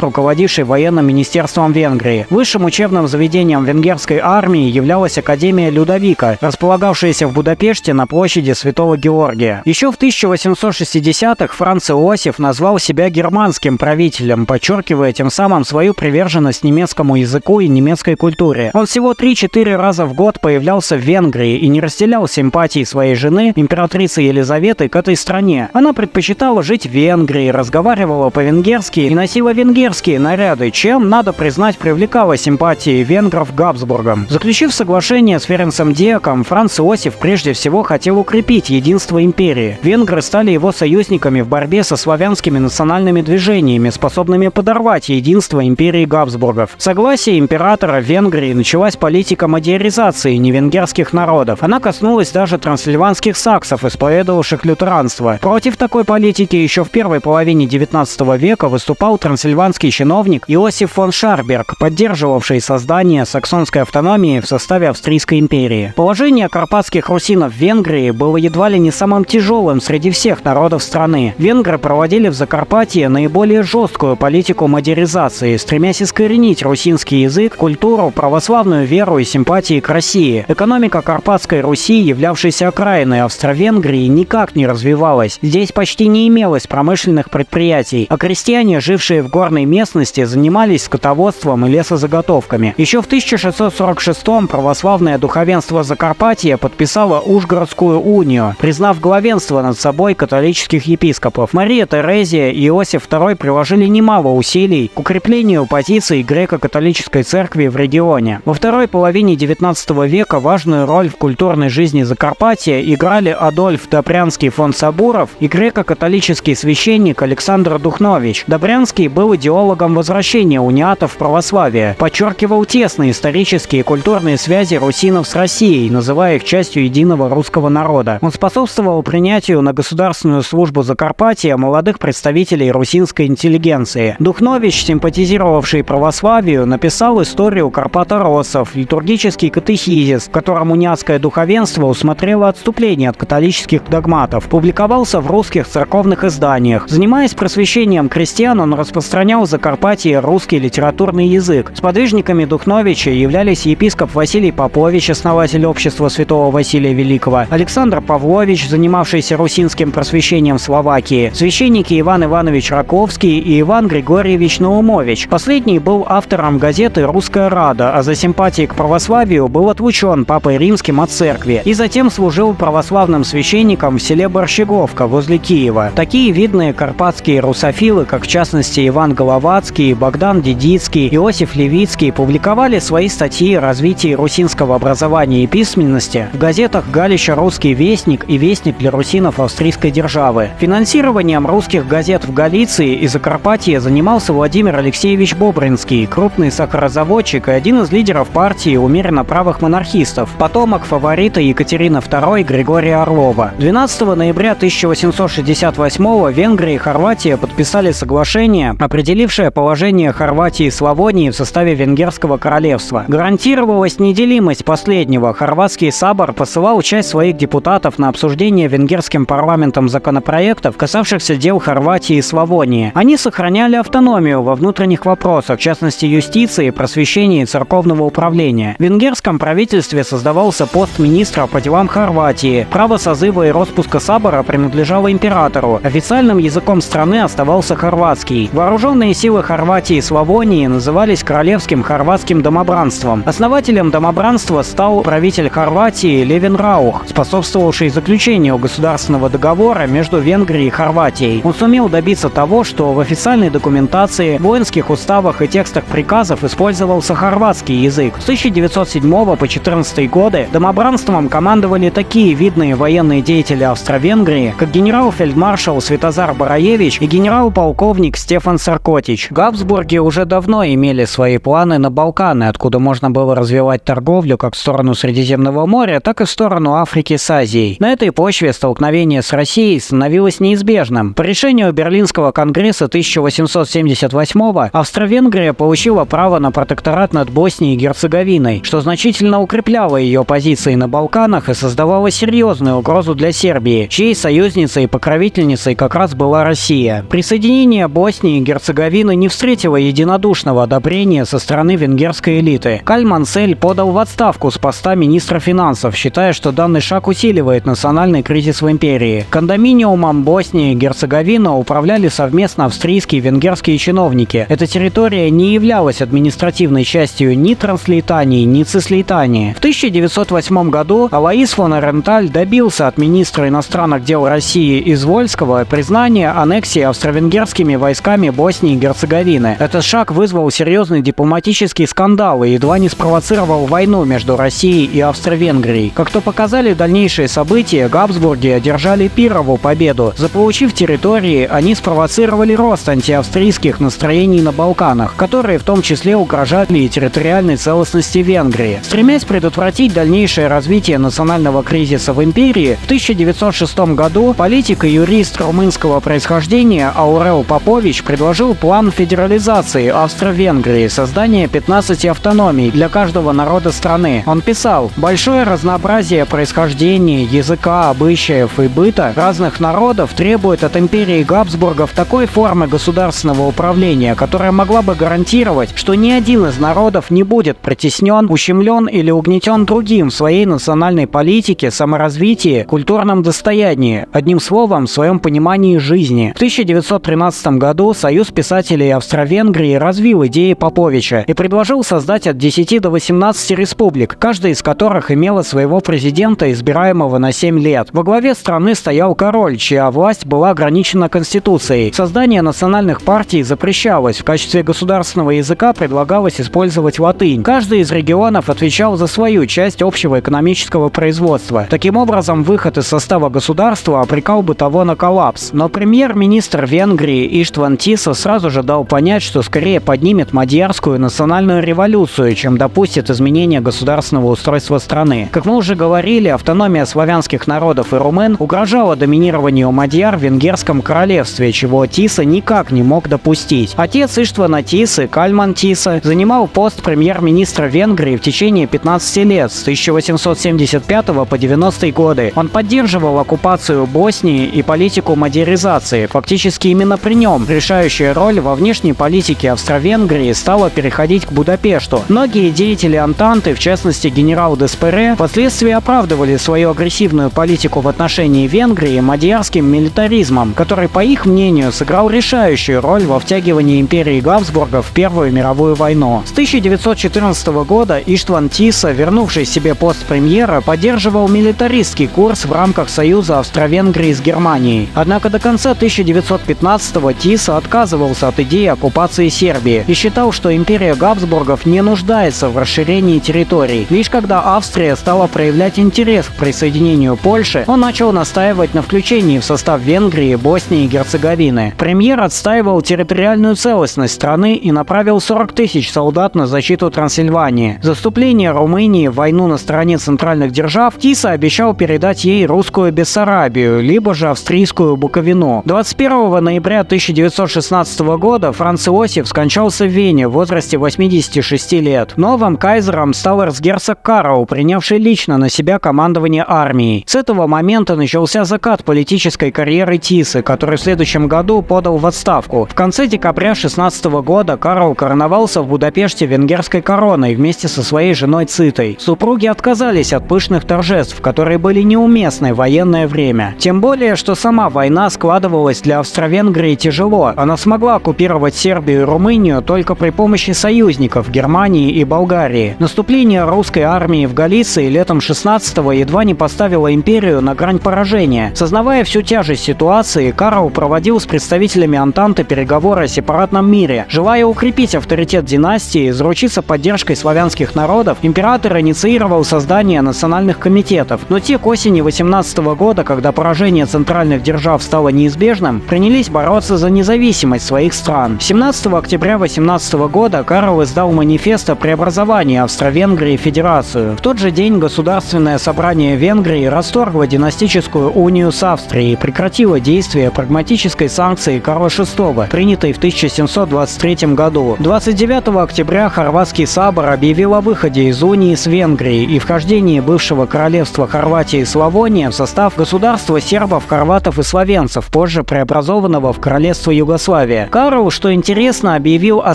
руководивший военным министерством Венгрии. Высшим учебным заведением венгерской армии являлась Академия Людовика, располагавшаяся в Будапеште на площади Святого Георгия. Еще в 1860-х Франц Иосиф назвал себя германским правителем, подчеркивая тем самым свою приверженность немецкому языку и немецкой культуре. Он всего 3-4 раза в год появлялся в Венгрии и не разделял симпатии своей жены, императрицы Елизаветы, к этой стране. Она предпочитала жить в Венгрии, разговаривала по-венгерски и носила венгерские наряды, чем, надо признать, привлекала симпатии венгров Габсбургам. Заключив соглашение с Ференцем Диаком, Франц Иосиф прежде всего хотел укрепить единство империи. Венгры стали его союзниками в борьбе со славянскими национальными движениями, способными подорвать единство империи Габсбургов. В согласии императора в Венгрии началась политика мадьяризации невенгерских народов. Она коснулась даже трансильванских саксов, исповедовавших лютеранство. Против такой политики еще в первой половине XIX века выступал трансильванский чиновник Иосиф фон Шарберг, поддерживавший создание саксонской автономии в составе Австрийской империи. Положение карпатских русинов в Венгрии было едва ли не самым тяжелым среди всех народов страны. Венгры проводили в Закарпатье наиболее жесткую политику мадьяризации, стремясь искоренить русинский язык, культуру, православную веру и симпатии к России. Экономика Карпатской Руси, являвшейся окраиной Австро-Венгрии, никак не развивалась. Здесь почти не имелось промышленных предприятий, а крестьяне, жившие в горной местности, занимались скотоводством и лесозаготовками. Еще в 1646-м православное духовенство Закарпатья подписало Ужгородскую унию, признав главенство над собой католических епископов. Мария Терезия и Иосиф II приложили немало усилий к укреплению позиций греко-католической церкви в регионе. Во второй половине XIX века важную роль в культурной жизни Закарпатья играли Адольф Добрянский фон Сабуров и греко-католический священник Александр Духнович. Добрянский был идеологом возвращения униатов в православие, подчеркивал тесные исторические и культурные связи русинов с Россией, называя их частью единого русского народа. Он способствовал принятию на государственную службу Закарпатья молодых представителей русинской интеллигенции. Духнович, симпатизировавший православию, написал историю карпаторосов, литургический катехизис, в котором униатское духовенство усмотрело отступление от католических догматов. Публиковался в русских церковных изданиях. Занимаясь просвещением крестьян, он распространял в Закарпатье русский литературный язык. Сподвижниками Духновича являлись епископ Василий Попович, основатель общества святого Василия Великого, Александр Павлович, занимавшийся русинским просвещением в Словакии, священники Иван Иванович Раковский и Иван Григорьевич Наумович. Последний был автором газеты «Русская Рада», а за симпатии к православию был отлучен Папой Римским от церкви и затем служил православным священником в селе Борщеговка возле Киева. Такие видные карпатские русофилы, как в частности Иван Головацкий, Богдан Дедицкий, Иосиф Левицкий, публиковали свои статьи о развитии русинского образования и письменности в газетах «Галича Русский Вестник» и «Вестник для русинов Австрийской державы». Финансированием русских газет в Галиции и Закарпатье занимался Владимир Алексеевич Бобринский, крупный сахарозаводчик и один из лидеров партии умеренно правых монархистов, потомок фаворита Екатерины II Григория Орлова. 12 ноября 1868 Венгрия и Хорватия подписали соглашение, определившее положение Хорватии и Славонии в составе Венгерского королевства. Гарантировалась неделимость последнего. Хорватский Сабор посылал часть своих депутатов на обсуждение венгерским парламентом законопроектов, касавшихся дел Хорватии и Славонии. Они сохраняли автономию во внутренних вопросах, в частности юстиции, просвещения и церковного управления. В венгерском правительстве создавался пост министра по делам Хорватии. Право созыва и распуска Сабора принадлежало императору. Официальным языком страны оставался хорватский. Вооруженные силы Хорватии и Славонии назывались Королевским хорватским домобранством. Основателем домобранства стал правитель Хорватии Левин Раух, способствовавший заключению государственного договора между Венгрией и Хорватией. Он сумел добиться того, что в официальной документации, воинских уставах и текстах приказов использовался хорватский язык. С 1907 по 1914 годы домобранством командовали такие видные военные деятели Австро-Венгрии, как генерал-фельдмаршал Святозар Бараевич и генерал-полковник Стефан Саркотич. Габсбурги уже давно имели свои планы на Балканы, откуда можно было развивать торговлю как в сторону Средиземного моря, так и в сторону Африки с Азией. На этой почве столкновение с Россией становилось неизбежным. По решению Берлинского конгресса 1878-го Австро-Венгрия получила право на протекторат над Боснией и Герцеговиной, что значительно укрепляло ее позиции на Балканах и создавало серьезную угрозу для Сербии, чьей союзницей и покровительницей как раз была Россия. Присоединение Боснии и Герцеговины не встретило единодушного одобрения со стороны венгерской элиты. Кальман-Сель подал в отставку с поста министра финансов, считая, что данный шаг усиливает национальный кризис в империи. Кондоминиумом Боснии и Герцеговина управляли совместно австрийские и венгерские чиновники. Эта территория не являлась административной частью ни Транслейтании, ни Цислейтании. В 1908 году Алоис фон Эренталь добился от министра иностранных дел России Извольского признания аннексии австро-венгерскими войсками Боснии и Герцеговины. Этот шаг вызвал серьезный дипломатический скандал и едва не спровоцировал войну между Россией и Австро-Венгрией. Как то показали дальнейшие события, Габсбурги одержали пирровую победу. Заполучив территории, они спровоцировали рост антиавстрийских настроений на Балканах, которые в том числе угрожали и территориальной целостности Венгрии. Стремясь предотвратить дальнейшее развитие национального кризиса в империи, в 1906 году политик и юрист румынского происхождения Аурел Попович предложил план федерализации Австро-Венгрии, создание 15 автономий для каждого народа страны. Он писал: «Большое разнообразие происхождения, языка, обычаев и быта разных народов требует от империи Габсбургов такой формы государственного управления, которая могла бы гарантировать, что ни один из народов не будет притеснен, ущемлен или угнетен другим в своей национальной политике, саморазвитии, культурном достоянии, одним словом, в своем понимании жизни». В 1913 году Союз писателей Австро-Венгрии развил идеи Поповича и предложил создать от 10 до 18 республик, каждая из которых имела своего президента, избираемого на 7 лет. Во главе страны стоял король, чья власть была ограничена Конституцией. Создание национальных партий запрещалось. В качестве государственного языка предлагалось использовать латынь. Каждый из регионов отвечал за свою часть общего экономического производства. Таким образом, выход из состава государства обрекал бы того на коллапс. Но премьер-министр Венгрии Иштван Тиса сразу же дал понять, что скорее поднимет мадьярскую национальную революцию, чем допустит изменения государственного устройства страны. Как мы уже говорили, автономия славянских народов и румын угрожала доминированию мадьяр в Венгерском королевстве, чего Тиса никак не мог допустить. Отец Иштвана Тисы, Кальман Тиса, занимал пост премьер-министра Венгрии в течение 15 лет, с 1875 по 90 годы. Он поддерживал оккупацию Боснии и политику мадьяризации. Фактически именно при нем решающая роль во внешней политике Австро-Венгрии стала переходить к Будапешту. Многие деятели Антанты, в частности генерал Деспере, впоследствии оправдывали свою агрессивную политику в отношении Венгрии мадьярским милитаризмом, который, по их мнению, сыграл решающую роль во втягивании империи Габсбургов в Первую мировую войну. С 1914 года Иштван Тиса, вернувший себе пост премьера, поддерживал милитаристский курс в рамках союза Австро-Венгрии с Германией. Однако до конца 1915-го Тиса отказывался от идеи оккупации Сербии и считал, что империя Габсбургов не нуждается в расширении территорий. Лишь когда Австрия стала проявлять интерес к присоединению Польши, он начал настаивать на включении в состав Венгрии, Боснии и Герцеговины. Премьер отстаивал территориальную целостность страны и направил 40 тысяч солдат на защиту Трансильвании. За вступление Румынии в войну на стороне центральных держав Тиса обещал передать ей русскую Бессарабию, либо же австрийскую Буковину. 21 ноября 1916 года Франц Иосиф скончался в Вене в возрасте 86 лет. Новым кайзером стал эрцгерцог Карл, принявший лично на себя командование армией. С этого момента начался закат политической карьеры Тисы, который в следующем году подал в отставку. В конце декабря 16 года Карл короновался в Будапеште венгерской короной вместе со своей женой Цитой. Супруги отказались от пышных торжеств, которые были неуместны в военное время. Тем более, что сама война складывалась для Австро-Венгрии тяжело. Она смогла оккупировать Сербию и Румынию только при помощи союзников Германии и Болгарии. Наступление русской армии в Галиции летом 16-го едва не поставило империю на грань поражения. Сознавая всю тяжесть ситуации, Карл проводил с представителями Антанты переговоры о сепаратном мире. Желая укрепить авторитет династии и заручиться поддержкой славянских народов, император инициировал создание национальных комитетов. Но те к осени 18 года, когда поражение центральных держав стало неизбежным, принялись бороться за независимость своих стран. 17 октября 18 года Карл издал манифест о преобразовании Австро-Венгрии в федерацию. В тот же день Государственное собрание Венгрии расторгло династическую унию с Австрией и прекратило действие прагматической санкции Карла VI, принятой в 1722 1923 году. 29 октября хорватский собор объявил о выходе из унии с Венгрией и вхождении бывшего королевства Хорватии и Славония в состав государства сербов, хорватов и словенцев, позже преобразованного в королевство Югославия. Карл, что интересно, объявил о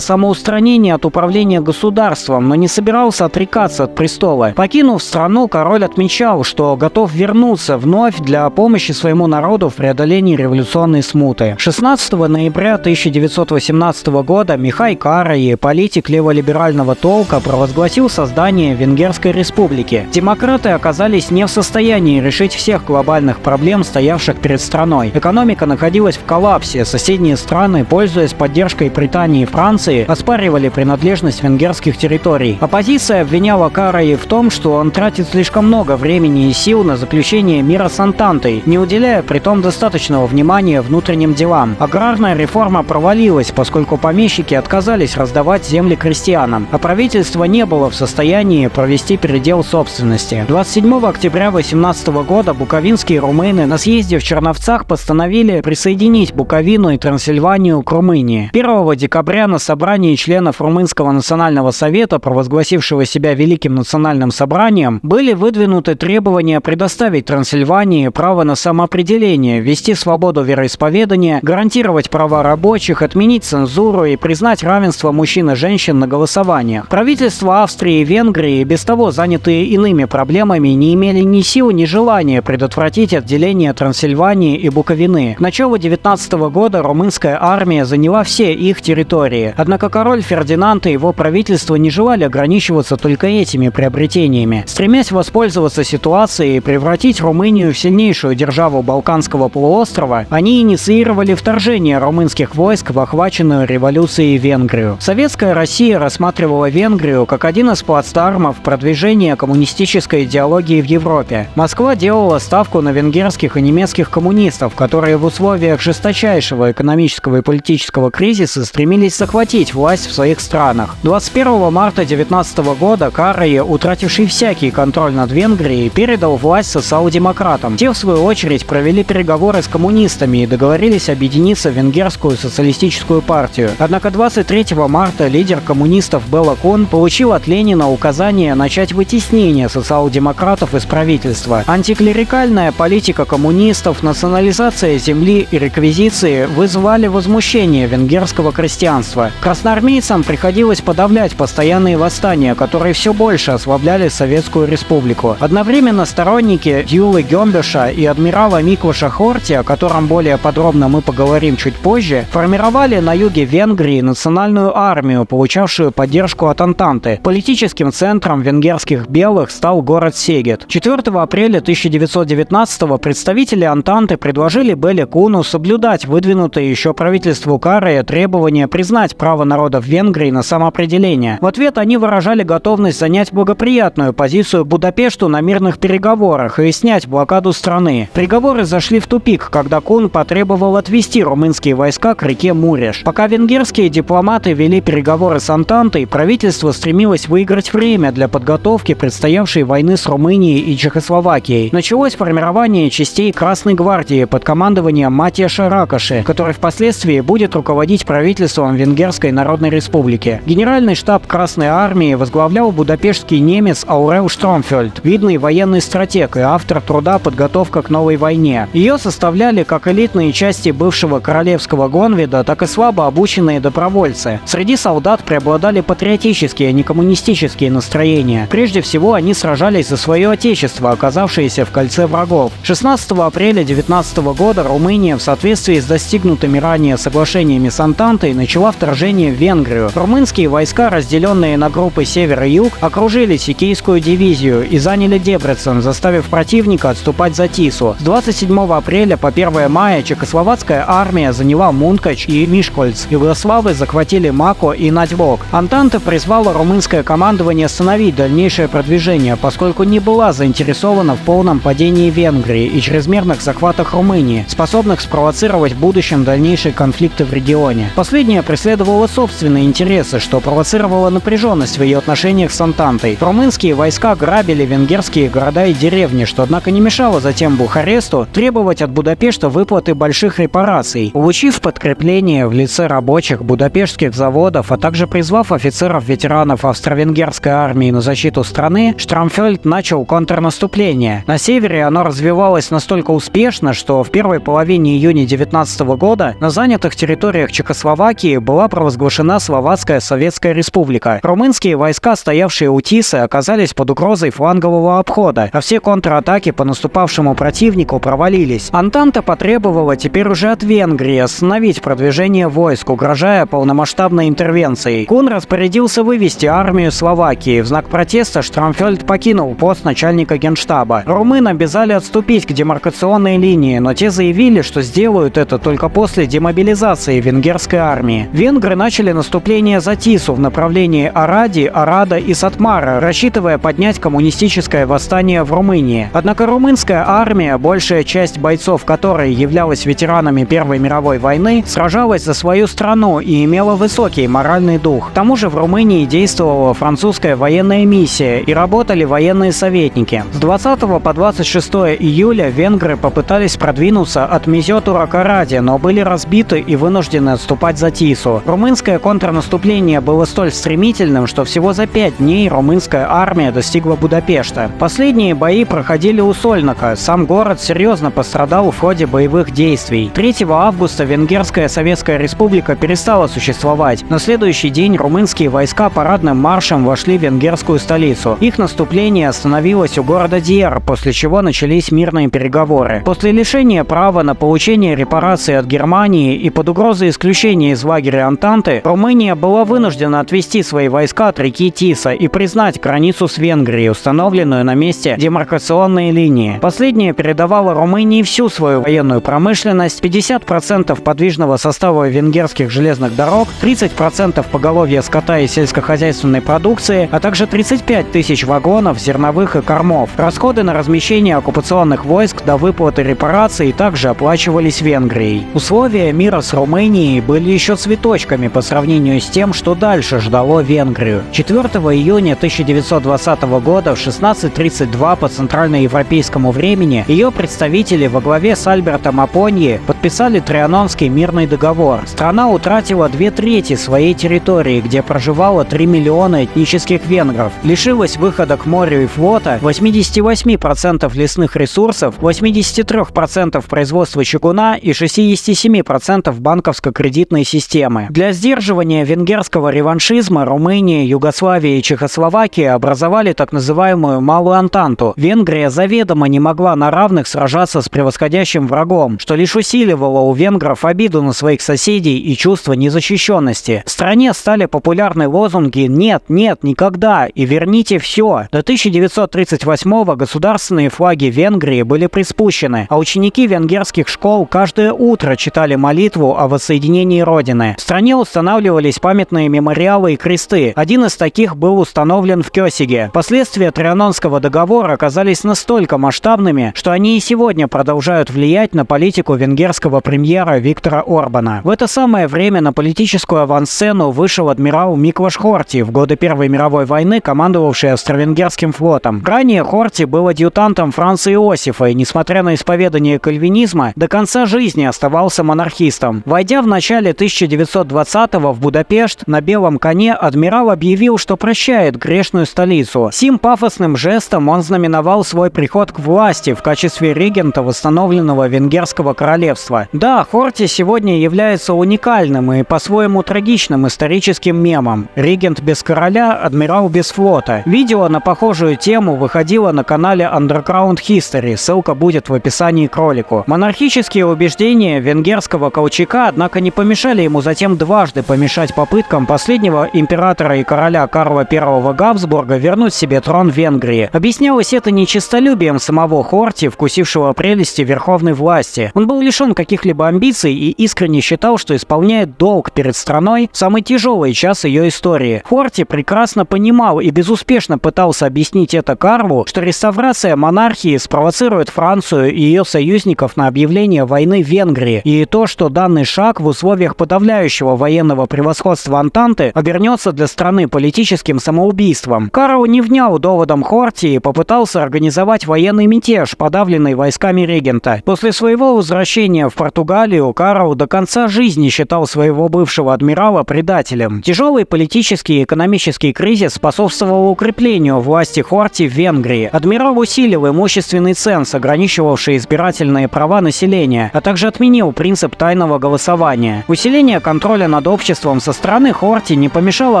самоустранении от управления государством, но не собирался отрекаться от престола. Покинув страну, король отмечал, что готов вернуться вновь для помощи своему народу в преодолении революционной смуты. 16 ноября 1918 года Михай Караи, политик леволиберального толка, провозгласил создание Венгерской республики. Демократы оказались не в состоянии решить всех глобальных проблем, стоявших перед страной. Экономика находилась в коллапсе, соседние страны, пользуясь поддержкой Британии и Франции, оспаривали принадлежность венгерских территорий. Оппозиция обвиняла Караи в том, что он тратит слишком много времени и сил на заключение мира с Антантой, не уделяя притом достаточного внимания внутренним делам. Аграрная реформа провалилась, поскольку помещики отказались раздавать земли крестьянам, а правительство не было в состоянии провести передел собственности. 27 октября 18 года буковинские румыны на съезде в Черновцах постановили присоединить Буковину и Трансильванию к Румынии. 1 декабря на собрании членов Румынского национального совета, провозгласившего себя Великим национальным собранием, были выдвинуты требования предоставить Трансильвании право на самоопределение, ввести свободу вероисповедания, гарантировать права рабочих, отменить цензуру и признать равенство мужчин и женщин на голосованиях. Правительства Австрии и Венгрии, без того занятые иными проблемами, не имели ни сил, ни желания предотвратить отделение Трансильвании и Буковины. К началу 19 года румынская армия заняла все их территории. Однако король Фердинанд и его правительство не желали ограничиваться только этими приобретениями. Стремясь воспользоваться ситуацией и превратить Румынию в сильнейшую державу Балканского полуострова, они инициировали вторжение румынских войск в охваченную революцией Венгрию. Советская Россия рассматривала Венгрию как один из плацдармов продвижения коммунистической идеологии в Европе. Москва делала ставку на венгерских и немецких коммунистов, которые в условиях жесточайшего экономического и политического кризиса стремились захватить власть в своих странах. 21 марта 19 года Караи, утративший всякий контроль над Венгрией, передал власть социал-демократам. Те, в свою очередь, провели переговоры с коммунистами и договорились объединиться в Венгерскую социалистическую партию. Однако 23 марта лидер коммунистов Бела Кун получил от Ленина указание начать вытеснение социал-демократов из правительства. Антиклерикальная политика коммунистов, национализация земли и реквизиции вызвали возмущение венгерского крестьянства. Красноармейцам приходилось подавлять постоянные восстания, которые все больше ослабляли Советскую Республику. Одновременно сторонники Юлы Гембеша и адмирала Миклоша Хорти, о котором более подробно мы поговорим чуть позже, формировали на юге Венгрии национальную армию, получавшую поддержку от Антанты. Политическим центром венгерских белых стал город Сегет. 4 апреля 1919-го представители Антанты предложили Беле Куну соблюдать выдвинутые еще правительству Караи требования признать право народов Венгрии на самоопределение. В ответ они выражали готовность занять благоприятную позицию Будапешту на мирных переговорах и снять блокаду страны. Переговоры зашли в тупик, когда Кун потребовал отвести румынские войска к реке Муреш. Пока венгерские дипломаты вели переговоры с Антантой, правительство стремилось выиграть время для подготовки предстоявшей войны с Румынией и Чехословакией. Началось формирование частей Красной гвардии под командованием Матиаша Ракоши, который впоследствии будет руководить правительством Венгерской Народной Республики. Генеральный штаб Красной армии возглавлял будапештский немец Аурел Штромфельд, видный военный стратег и автор труда «Подготовка к новой войне». Ее составляли как элитные части бывшего королевского Гонведа, так и слабо обученные добровольцы. Среди солдат преобладали патриотические, а не коммунистические настроения. Прежде всего, они сражались за свое отечество, оказавшееся в кольце врагов. 16 апреля 19 года Румыния, в соответствии с достигнутыми ранее соглашениями с Антантой, начала вторжение в Венгрию. Румынские войска, разделенные на группы север и юг, окружили Сикийскую дивизию и заняли Дебрецен, заставив противника отступать за Тису. С 27 апреля по 1 мая чехословацкая армия заняла Мункач и Мишкольц. Югославы захватили Мако и Надьбок. Антанта призвала румынское командование остановить дальнейшее продвижение, поскольку не была заинтересована в полном падении Венгрии и чрезмерных захватах Румынии, способных спровоцировать в будущем дальнейшие конфликты в регионе. Последняя преследовала собственные интересы, что провоцировало напряженность в ее отношениях с Антантой. Румынские войска грабили венгерские города и деревни, что, однако, не мешало затем Бухаресту требовать от Будапешта выплаты больших репараций. Получив подкрепление в лице рабочих рабочих будапештских заводов, а также призвав офицеров-ветеранов австро-венгерской армии на защиту страны, Штрамфельд начал контрнаступление. На севере оно развивалось настолько успешно, что в первой половине июня 19 года на занятых территориях Чехословакии была провозглашена Словацкая Советская Республика. Румынские войска, стоявшие у Тисы, оказались под угрозой флангового обхода, а все контратаки по наступавшему противнику провалились. Антанта потребовала теперь уже от Венгрии остановить продвижение войск, угрожая полномасштабной интервенцией. Кун распорядился вывести армию Словакии. В знак протеста Штрамфельд покинул пост начальника генштаба. Румын обязали отступить к демаркационной линии, но те заявили, что сделают это только после демобилизации венгерской армии. Венгры начали наступление за Тису в направлении Аради, Арада и Сатмара, рассчитывая поднять коммунистическое восстание в Румынии. Однако румынская армия, большая часть бойцов которой являлась ветеранами Первой мировой войны, сражалась за свою страну и имела высокий моральный дух. К тому же в Румынии действовала французская военная миссия и работали военные советники. С 20 по 26 июля венгры попытались продвинуться от Мизетура к Араде, но были разбиты и вынуждены отступать за Тису. Румынское контрнаступление было столь стремительным, что всего за 5 дней румынская армия достигла Будапешта. Последние бои проходили у Сольнока. Сам город серьезно пострадал в ходе боевых действий. 3 августа Венгерская Советская Республика перестала существовать. На следующий день румынские войска парадным маршем вошли в венгерскую столицу. Их наступление остановилось у города Диер, после чего начались мирные переговоры. После лишения права на получение репараций от Германии и под угрозой исключения из лагеря Антанты, Румыния была вынуждена отвести свои войска от реки Тиса и признать границу с Венгрией, установленную на месте демаркационной линии. Последняя передавала Румынии всю свою военную промышленность, 50% подвижного состава венгерских железных дорог, 30% поголовья скота и сельскохозяйственной продукции, а также 35 тысяч вагонов, зерновых и кормов. Расходы на размещение оккупационных войск до выплаты репараций также оплачивались Венгрией. Условия мира с Румынией были еще цветочками по сравнению с тем, что дальше ждало Венгрию. 4 июня 1920 года в 16:32 по центральноевропейскому времени ее представители во главе с Альбертом Апоньи подписали Трианонский мирный договор. Страна утратила 2/3 своей территории, где проживало 3 миллиона этнических венгров, лишилась выхода к морю и флота, 88% лесных ресурсов, 83% производства чугуна и 67% банковско-кредитной системы. Для сдерживания венгерского реваншизма Румыния, Югославия и Чехословакия образовали так называемую Малую Антанту. Венгрия заведомо не могла на равных сражаться с превосходящим врагом, что лишь усиливало у венгров обиду на своих соседей и чувство незащищенности. В стране стали популярны лозунги «Нет, нет, никогда» и «Верните все». До 1938-го государственные флаги Венгрии были приспущены, а ученики венгерских школ каждое утро читали молитву о воссоединении Родины. В стране устанавливались памятные мемориалы и кресты. Один из таких был установлен в Кёсиге. Последствия Трианонского договора оказались настолько масштабными, что они и сегодня продолжают влиять на политику венгерского премьера Виктора Орбана. В это самое время на политическую авансцену вышел адмирал Миклош Хорти, в годы Первой мировой войны командовавший австро-венгерским флотом. Ранее Хорти был адъютантом Франца Иосифа и, несмотря на исповедание кальвинизма, до конца жизни оставался монархистом. Войдя в начале 1920-го в Будапешт, на белом коне адмирал объявил, что прощает грешную столицу. Сим пафосным жестом он знаменовал свой приход к власти в качестве регента восстановленного венгерского королевства. Да, Хорти сегодня является уникальным и по-своему трагичным историческим мемом. Регент без короля, адмирал без флота. Видео на похожую тему выходило на канале Underground History, ссылка будет в описании к ролику. Монархические убеждения венгерского Колчака, однако, не помешали ему затем дважды помешать попыткам последнего императора и короля Карла I Габсбурга вернуть себе трон Венгрии. Объяснялось это не честолюбием самого Хорти, вкусившего прелести верховной власти. Он был лишен каких-либо амбиций и искренне считал, что исполняет долг перед страной в самый тяжелый час ее истории. Хорти прекрасно понимал и безуспешно пытался объяснить это Карлу, что реставрация монархии спровоцирует Францию и ее союзников на объявление войны Венгрии, и то, что данный шаг в условиях подавляющего военного превосходства Антанты обернется для страны политическим самоубийством. Карл не внял доводам Хорти и попытался организовать военный мятеж, подавленный войсками регента. После своего возвращения в Португалию Карл до конца жизни считал назвал своего бывшего адмирала предателем. Тяжелый политический и экономический кризис способствовал укреплению власти Хорти в Венгрии. Адмирал усилил имущественный ценз, ограничивавший избирательные права населения, а также отменил принцип тайного голосования. Усиление контроля над обществом со стороны Хорти не помешало,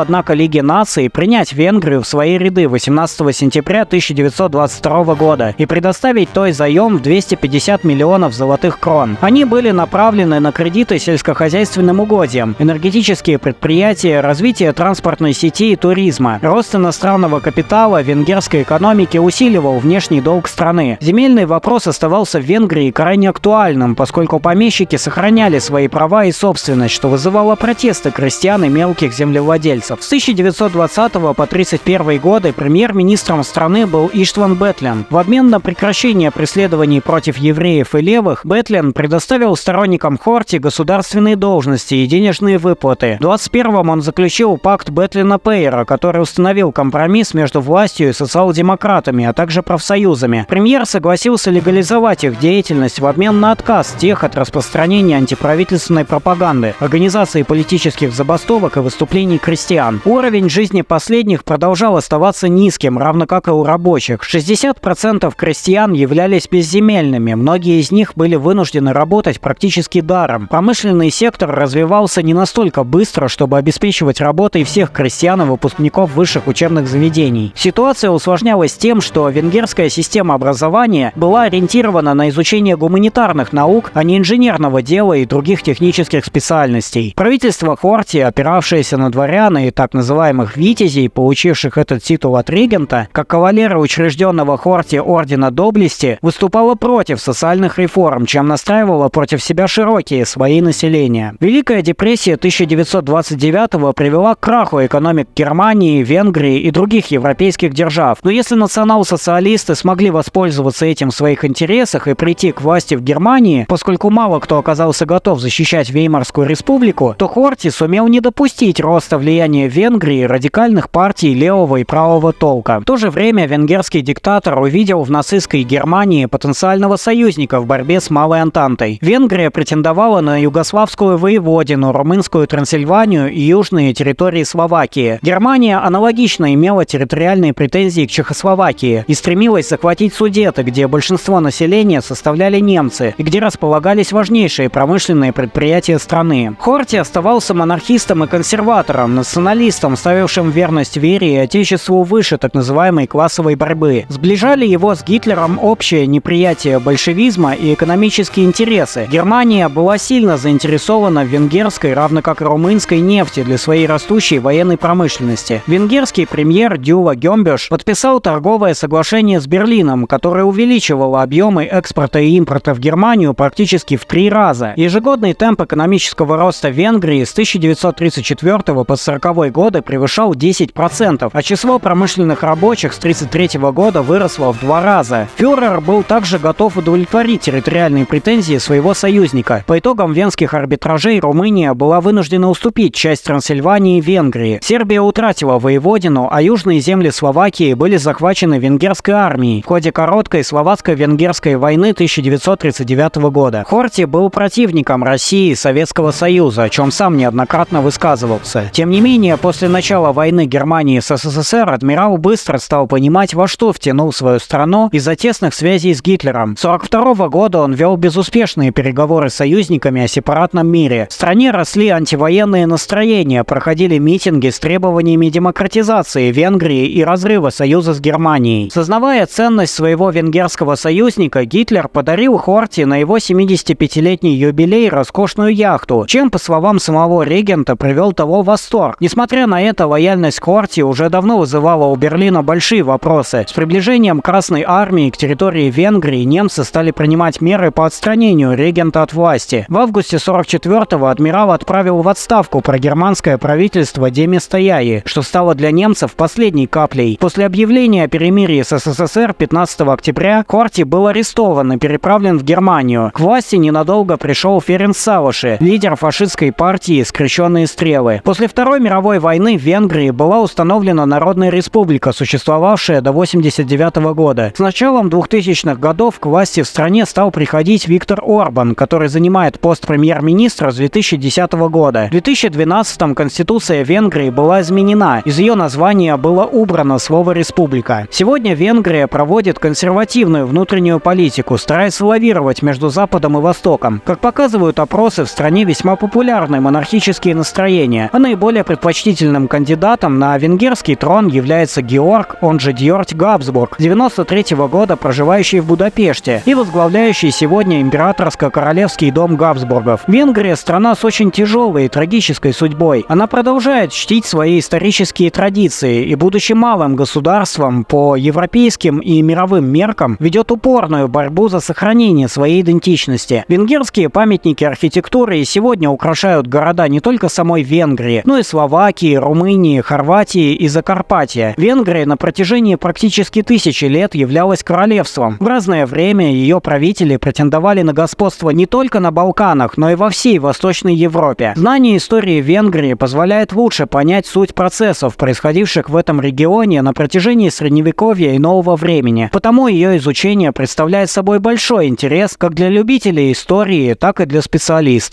однако, Лиге наций принять Венгрию в свои ряды 18 сентября 1922 года и предоставить той заем в 250 миллионов золотых крон. Они были направлены на кредиты сельскохозяйственным угодьям, энергетические предприятия, развитие транспортной сети и туризма. Рост иностранного капитала венгерской экономики усиливал внешний долг страны. Земельный вопрос оставался в Венгрии крайне актуальным, поскольку помещики сохраняли свои права и собственность, что вызывало протесты крестьян и мелких землевладельцев. С 1920 по 1931 годы премьер-министром страны был Иштван Бетлен. В обмен на прекращение преследований против евреев и левых, Бетлен предоставил сторонникам Хорти государственные должности и денежные выплаты. В 1921-м он заключил пакт Бетлена-Пейера, который установил компромисс между властью и социал-демократами, а также профсоюзами. Премьер согласился легализовать их деятельность в обмен на отказ тех от распространения антиправительственной пропаганды, организации политических забастовок и выступлений крестьян. Уровень жизни последних продолжал оставаться низким, равно как и у рабочих. 60% крестьян являлись безземельными, многие из них были вынуждены работать практически даром. Промышленный сектор развивался не настолько быстро, чтобы обеспечивать работой всех крестьян и выпускников высших учебных заведений. Ситуация усложнялась тем, что венгерская система образования была ориентирована на изучение гуманитарных наук, а не инженерного дела и других технических специальностей. Правительство Хорти, опиравшееся на дворян и так называемых витязей, получивших этот титул от регента, как кавалеры учрежденного Хорти ордена доблести, выступало против социальных реформ, чем настраивало против себя широкие слои населения. Великая депрессия 1929-го привела к краху экономик Германии, Венгрии и других европейских держав. Но если национал-социалисты смогли воспользоваться этим в своих интересах и прийти к власти в Германии, поскольку мало кто оказался готов защищать Веймарскую республику, то Хорти сумел не допустить роста влияния Венгрии радикальных партий левого и правого толка. В то же время венгерский диктатор увидел в нацистской Германии потенциального союзника в борьбе с Малой Антантой. Венгрия претендовала на югославскую воеводину, румынскую Трансильванию и южные территории Словакии. Германия аналогично имела территориальные претензии к Чехословакии и стремилась захватить Судеты, где большинство населения составляли немцы и где располагались важнейшие промышленные предприятия страны. Хорти оставался монархистом и консерватором, националистом, ставившим верность вере и отечеству выше так называемой классовой борьбы. Сближали его с Гитлером общее неприятие большевизма и экономические интересы. Германия была сильно заинтересована в венгерской, равно как и румынской нефти для своей растущей военной промышленности. Венгерский премьер Дюла Гембеш подписал торговое соглашение с Берлином, которое увеличивало объемы экспорта и импорта в Германию практически в 3 раза. Ежегодный темп экономического роста Венгрии с 1934 по 1940 годы превышал 10%, а число промышленных рабочих с 1933 года выросло в 2 раза. Фюрер был также готов удовлетворить территориальные претензии своего союзника. По итогам венских арбитражей Румыния была вынуждена уступить часть Трансильвании Венгрии. Сербия утратила воеводину, а южные земли Словакии были захвачены венгерской армией в ходе короткой словацко-венгерской войны 1939 года. Хорти был противником России и Советского Союза, о чем сам неоднократно высказывался. Тем не менее, после начала войны Германии с СССР адмирал быстро стал понимать, во что втянул свою страну из-за тесных связей с Гитлером. С 1942 года он вел безуспешные переговоры с союзниками о сепаратном мире. В стране росли антивоенные настроения, проходили митинги с требованиями демократизации Венгрии и разрыва союза с Германией. Сознавая ценность своего венгерского союзника, Гитлер подарил Хорти на его 75-летний юбилей роскошную яхту, чем, по словам самого регента, привел того в восторг. Несмотря на это, лояльность Хорти уже давно вызывала у Берлина большие вопросы. С приближением Красной армии к территории Венгрии немцы стали принимать меры по отстранению регента от власти. В августе 1944-го адмирал отправил в отставку прогерманское правительство Деместаяи, что стало для немцев последней каплей. После объявления о перемирии с СССР 15 октября Хорти был арестован и переправлен в Германию. К власти ненадолго пришел Ференц Савоши, лидер фашистской партии «Скрещенные стрелы». После Второй мировой войны в Венгрии была установлена Народная республика, существовавшая до 1989 года. С началом 2000-х годов к власти в стране стал приходить Виктор Орбан, который занимает пост премьер-министра с 2000 2010 года. В 2012 Конституция Венгрии была изменена. Из ее названия было убрано слово «республика». Сегодня Венгрия проводит консервативную внутреннюю политику, стараясь лавировать между Западом и Востоком. Как показывают опросы, в стране весьма популярны монархические настроения, а наиболее предпочтительным кандидатом на венгерский трон является Георг, он же Дьорть Габсбург, 93 года проживающий в Будапеште и возглавляющий сегодня императорско-королевский дом Габсбургов. Венгрия – страна с очень тяжелой и трагической судьбой. Она продолжает чтить свои исторические традиции и, будучи малым государством по европейским и мировым меркам, ведет упорную борьбу за сохранение своей идентичности. Венгерские памятники архитектуры и сегодня украшают города не только самой Венгрии, но и Словакии, Румынии, Хорватии и Закарпатья. Венгрия на протяжении практически тысячи лет являлась королевством. В разное время ее правители претендовали на господство не только на Балканах, но и во всей Восточной Европе. Знание истории Венгрии позволяет лучше понять суть процессов, происходивших в этом регионе на протяжении Средневековья и Нового времени. Потому ее изучение представляет собой большой интерес как для любителей истории, так и для специалистов.